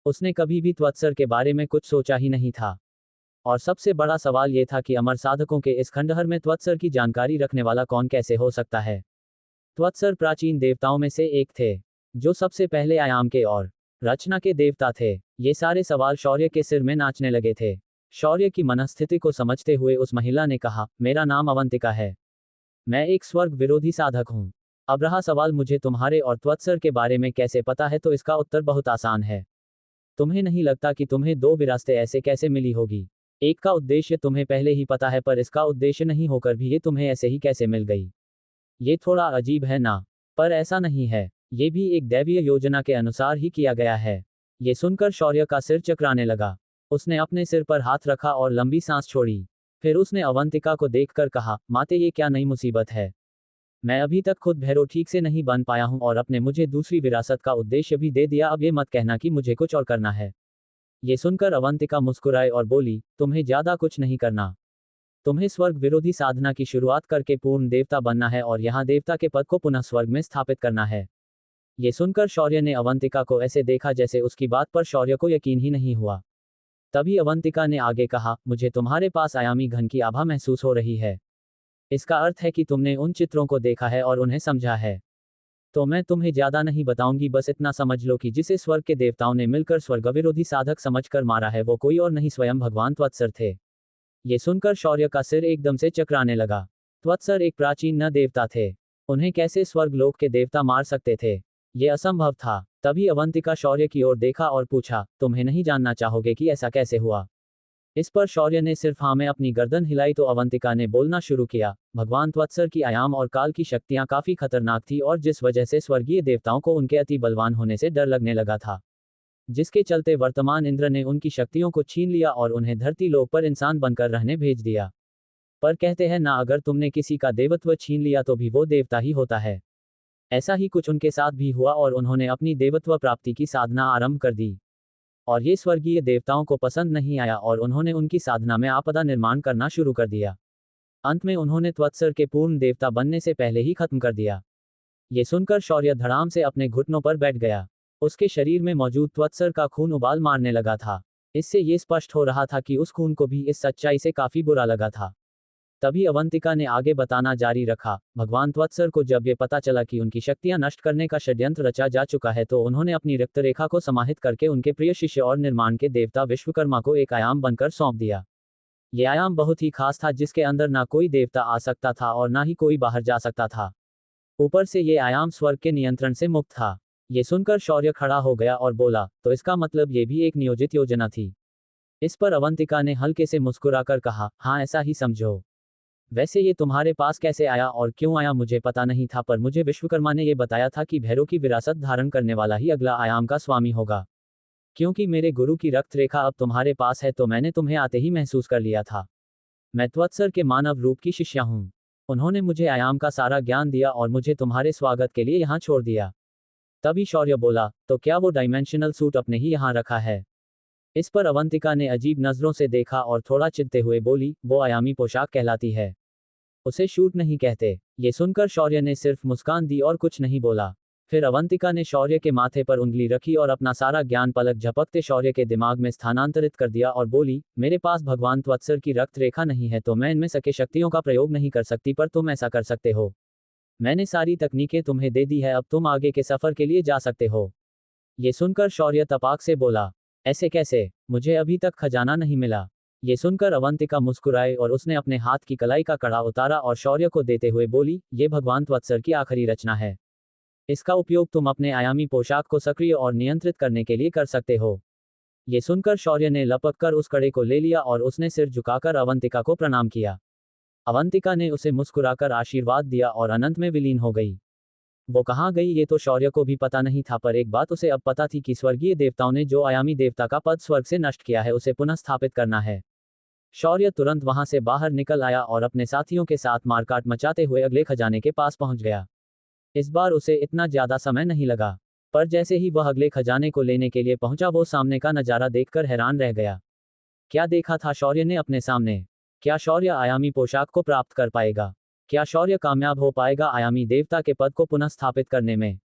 [SPEAKER 3] उसने कभी भी त्वत्सर के बारे में कुछ सोचा ही नहीं था। और सबसे बड़ा सवाल यह था कि अमर साधकों के इस खंडहर में त्वत्सर की जानकारी रखने वाला कौन कैसे हो सकता है। त्वत्सर प्राचीन देवताओं में से एक थे, जो सबसे पहले आयाम के और रचना के देवता थे। ये सारे सवाल शौर्य के सिर में नाचने लगे थे। शौर्य की मनस्थिति को समझते हुए उस महिला ने कहा, मेरा नाम अवंतिका है। मैं एक स्वर्ग विरोधी साधक हूँ। अब रहा सवाल मुझे तुम्हारे और त्वत्सर के बारे में कैसे पता है, तो इसका उत्तर बहुत आसान है। तुम्हें नहीं लगता कि तुम्हें दो विरासतें ऐसे कैसे मिली होगी? एक का उद्देश्य तुम्हें पहले ही पता है, पर इसका उद्देश्य नहीं होकर भी ये तुम्हें ऐसे ही कैसे मिल गई? ये थोड़ा अजीब है ना? पर ऐसा नहीं है, ये भी एक दैवीय योजना के अनुसार ही किया गया है। ये सुनकर शौर्य का सिर चकराने लगा। उसने अपने सिर पर हाथ रखा और लंबी सांस छोड़ी। फिर उसने अवंतिका को देखकर कहा, माते, ये क्या नई मुसीबत है? मैं अभी तक खुद भैरव ठीक से नहीं बन पाया हूं और अपने मुझे दूसरी विरासत का उद्देश्य भी दे दिया। अब ये मत कहना कि मुझे कुछ और करना है। ये सुनकर अवंतिका मुस्कुराए और बोली, तुम्हें ज्यादा कुछ नहीं करना। तुम्हें स्वर्ग विरोधी साधना की शुरुआत करके पूर्ण देवता बनना है और यहाँ देवता के पद को पुनः स्वर्ग में स्थापित करना है। ये सुनकर शौर्य ने अवंतिका को ऐसे देखा जैसे उसकी बात पर शौर्य को यकीन ही नहीं हुआ। तभी अवंतिका ने आगे कहा, मुझे तुम्हारे पास आयामी घन की आभा महसूस हो रही है। इसका अर्थ है कि तुमने उन चित्रों को देखा है और उन्हें समझा है। तो मैं तुम्हें ज्यादा नहीं बताऊंगी, बस इतना समझ लो कि जिसे स्वर्ग के देवताओं ने मिलकर स्वर्ग विरोधी साधक समझकर मारा है वो कोई और नहीं स्वयं भगवान त्वत्सर थे। ये सुनकर शौर्य का सिर एकदम से चकराने लगा। त्वत्सर एक प्राचीन न देवता थे, उन्हें कैसे स्वर्ग लोक के देवता मार सकते थे? ये असंभव था। तभी अवंतिका शौर्य की ओर देखा और पूछा, तुम्हें नहीं जानना चाहोगे कि ऐसा कैसे हुआ? इस पर शौर्य ने सिर्फ हाँ में अपनी गर्दन हिलाई तो अवंतिका ने बोलना शुरू किया, भगवान त्वत्सर की आयाम और काल की शक्तियां काफी खतरनाक थी और जिस वजह से स्वर्गीय देवताओं को उनके अति बलवान होने से डर लगने लगा था, जिसके चलते वर्तमान इंद्र ने उनकी शक्तियों को छीन लिया और उन्हें धरती लोक पर इंसान बनकर रहने भेज दिया। पर कहते हैं ना, अगर तुमने किसी का देवत्व छीन लिया तो भी वो देवता ही होता है। ऐसा ही कुछ उनके साथ भी हुआ और उन्होंने अपनी देवत्व प्राप्ति की साधना आरंभ कर दी और ये स्वर्गीय देवताओं को पसंद नहीं आया और उन्होंने उनकी साधना में आपदा निर्माण करना शुरू कर दिया। अंत में उन्होंने त्वत्सर के पूर्ण देवता बनने से पहले ही खत्म कर दिया। ये सुनकर शौर्य धड़ाम से अपने घुटनों पर बैठ गया। उसके शरीर में मौजूद त्वत्सर का खून उबाल मारने लगा था। इससे ये स्पष्ट हो रहा था कि उस खून को भी इस सच्चाई से काफी बुरा लगा था। तभी अवंतिका ने आगे बताना जारी रखा, भगवान त्वत्सर को जब ये पता चला कि उनकी शक्तियां नष्ट करने का षड्यंत्र रचा जा चुका है तो उन्होंने अपनी रक्त रेखा को समाहित करके उनके प्रिय शिष्य और निर्माण के देवता विश्वकर्मा को एक आयाम बनकर सौंप दिया। ये आयाम बहुत ही खास था, जिसके अंदर ना कोई देवता आ सकता था और ना ही कोई बाहर जा सकता था। ऊपर से ये आयाम स्वर्ग के नियंत्रण से मुक्त था। ये सुनकर शौर्य खड़ा हो गया और बोला, तो इसका मतलब ये भी एक नियोजित योजना थी? इस पर अवंतिका ने हल्के से मुस्कुराकर कहा, हाँ ऐसा ही समझो। वैसे ये तुम्हारे पास कैसे आया और क्यों आया मुझे पता नहीं था, पर मुझे विश्वकर्मा ने ये बताया था कि भैरव की विरासत धारण करने वाला ही अगला आयाम का स्वामी होगा। क्योंकि मेरे गुरु की रक्त रेखा अब तुम्हारे पास है तो मैंने तुम्हें आते ही महसूस कर लिया था। मैं त्वत्सर के मानव रूप की शिष्या हूँ। उन्होंने मुझे आयाम का सारा ज्ञान दिया और मुझे तुम्हारे स्वागत के लिए यहाँ छोड़ दिया। तभी शौर्य बोला, तो क्या वो डायमेंशनल सूट अपने ही यहाँ रखा है? इस पर अवंतिका ने अजीब नजरों से देखा और थोड़ा चिढ़ते हुए बोली, वो आयामी पोशाक कहलाती है, उसे शूट नहीं कहते। ये सुनकर शौर्य ने सिर्फ मुस्कान दी और कुछ नहीं बोला। फिर अवंतिका ने शौर्य के माथे पर उंगली रखी और अपना सारा ज्ञान पलक झपकते शौर्य के दिमाग में स्थानांतरित कर दिया और बोली, मेरे पास भगवान त्वत्सर की रक्त रेखा नहीं है तो मैं इनमें सके शक्तियों का प्रयोग नहीं कर सकती, पर तुम ऐसा कर सकते हो। मैंने सारी तकनीकें तुम्हें दे दी है, अब तुम आगे के सफर के लिए जा सकते हो। ये सुनकर शौर्य तपाक से बोला, ऐसे कैसे? मुझे अभी तक खजाना नहीं मिला। ये सुनकर अवंतिका मुस्कुराए और उसने अपने हाथ की कलाई का कड़ा उतारा और शौर्य को देते हुए बोली, ये भगवान त्वत्सर की आखिरी रचना है। इसका उपयोग तुम अपने आयामी पोशाक को सक्रिय और नियंत्रित करने के लिए कर सकते हो। ये सुनकर शौर्य ने लपक कर उस कड़े को ले लिया और उसने सिर झुकाकर अवंतिका को प्रणाम किया। अवंतिका ने उसे मुस्कुराकर आशीर्वाद दिया और अनंत में विलीन हो गई। वो कहाँ गई ये तो शौर्य को भी पता नहीं था, पर एक बात उसे अब पता थी कि स्वर्गीय देवताओं ने जो आयामी देवता का पद स्वर्ग से नष्ट किया है उसे पुनः स्थापित करना है। शौर्य तुरंत वहां से बाहर निकल आया और अपने साथियों के साथ मारकाट मचाते हुए अगले खजाने के पास पहुंच गया। इस बार उसे इतना ज्यादा समय नहीं लगा, पर जैसे ही वह अगले खजाने को लेने के लिए पहुंचा वो सामने का नजारा देखकर हैरान रह गया। क्या देखा था शौर्य ने अपने सामने? क्या शौर्य आयामी पोशाक को प्राप्त कर पाएगा? क्या शौर्य कामयाब हो पाएगा आयामी देवता के पद को पुनः स्थापित करने में?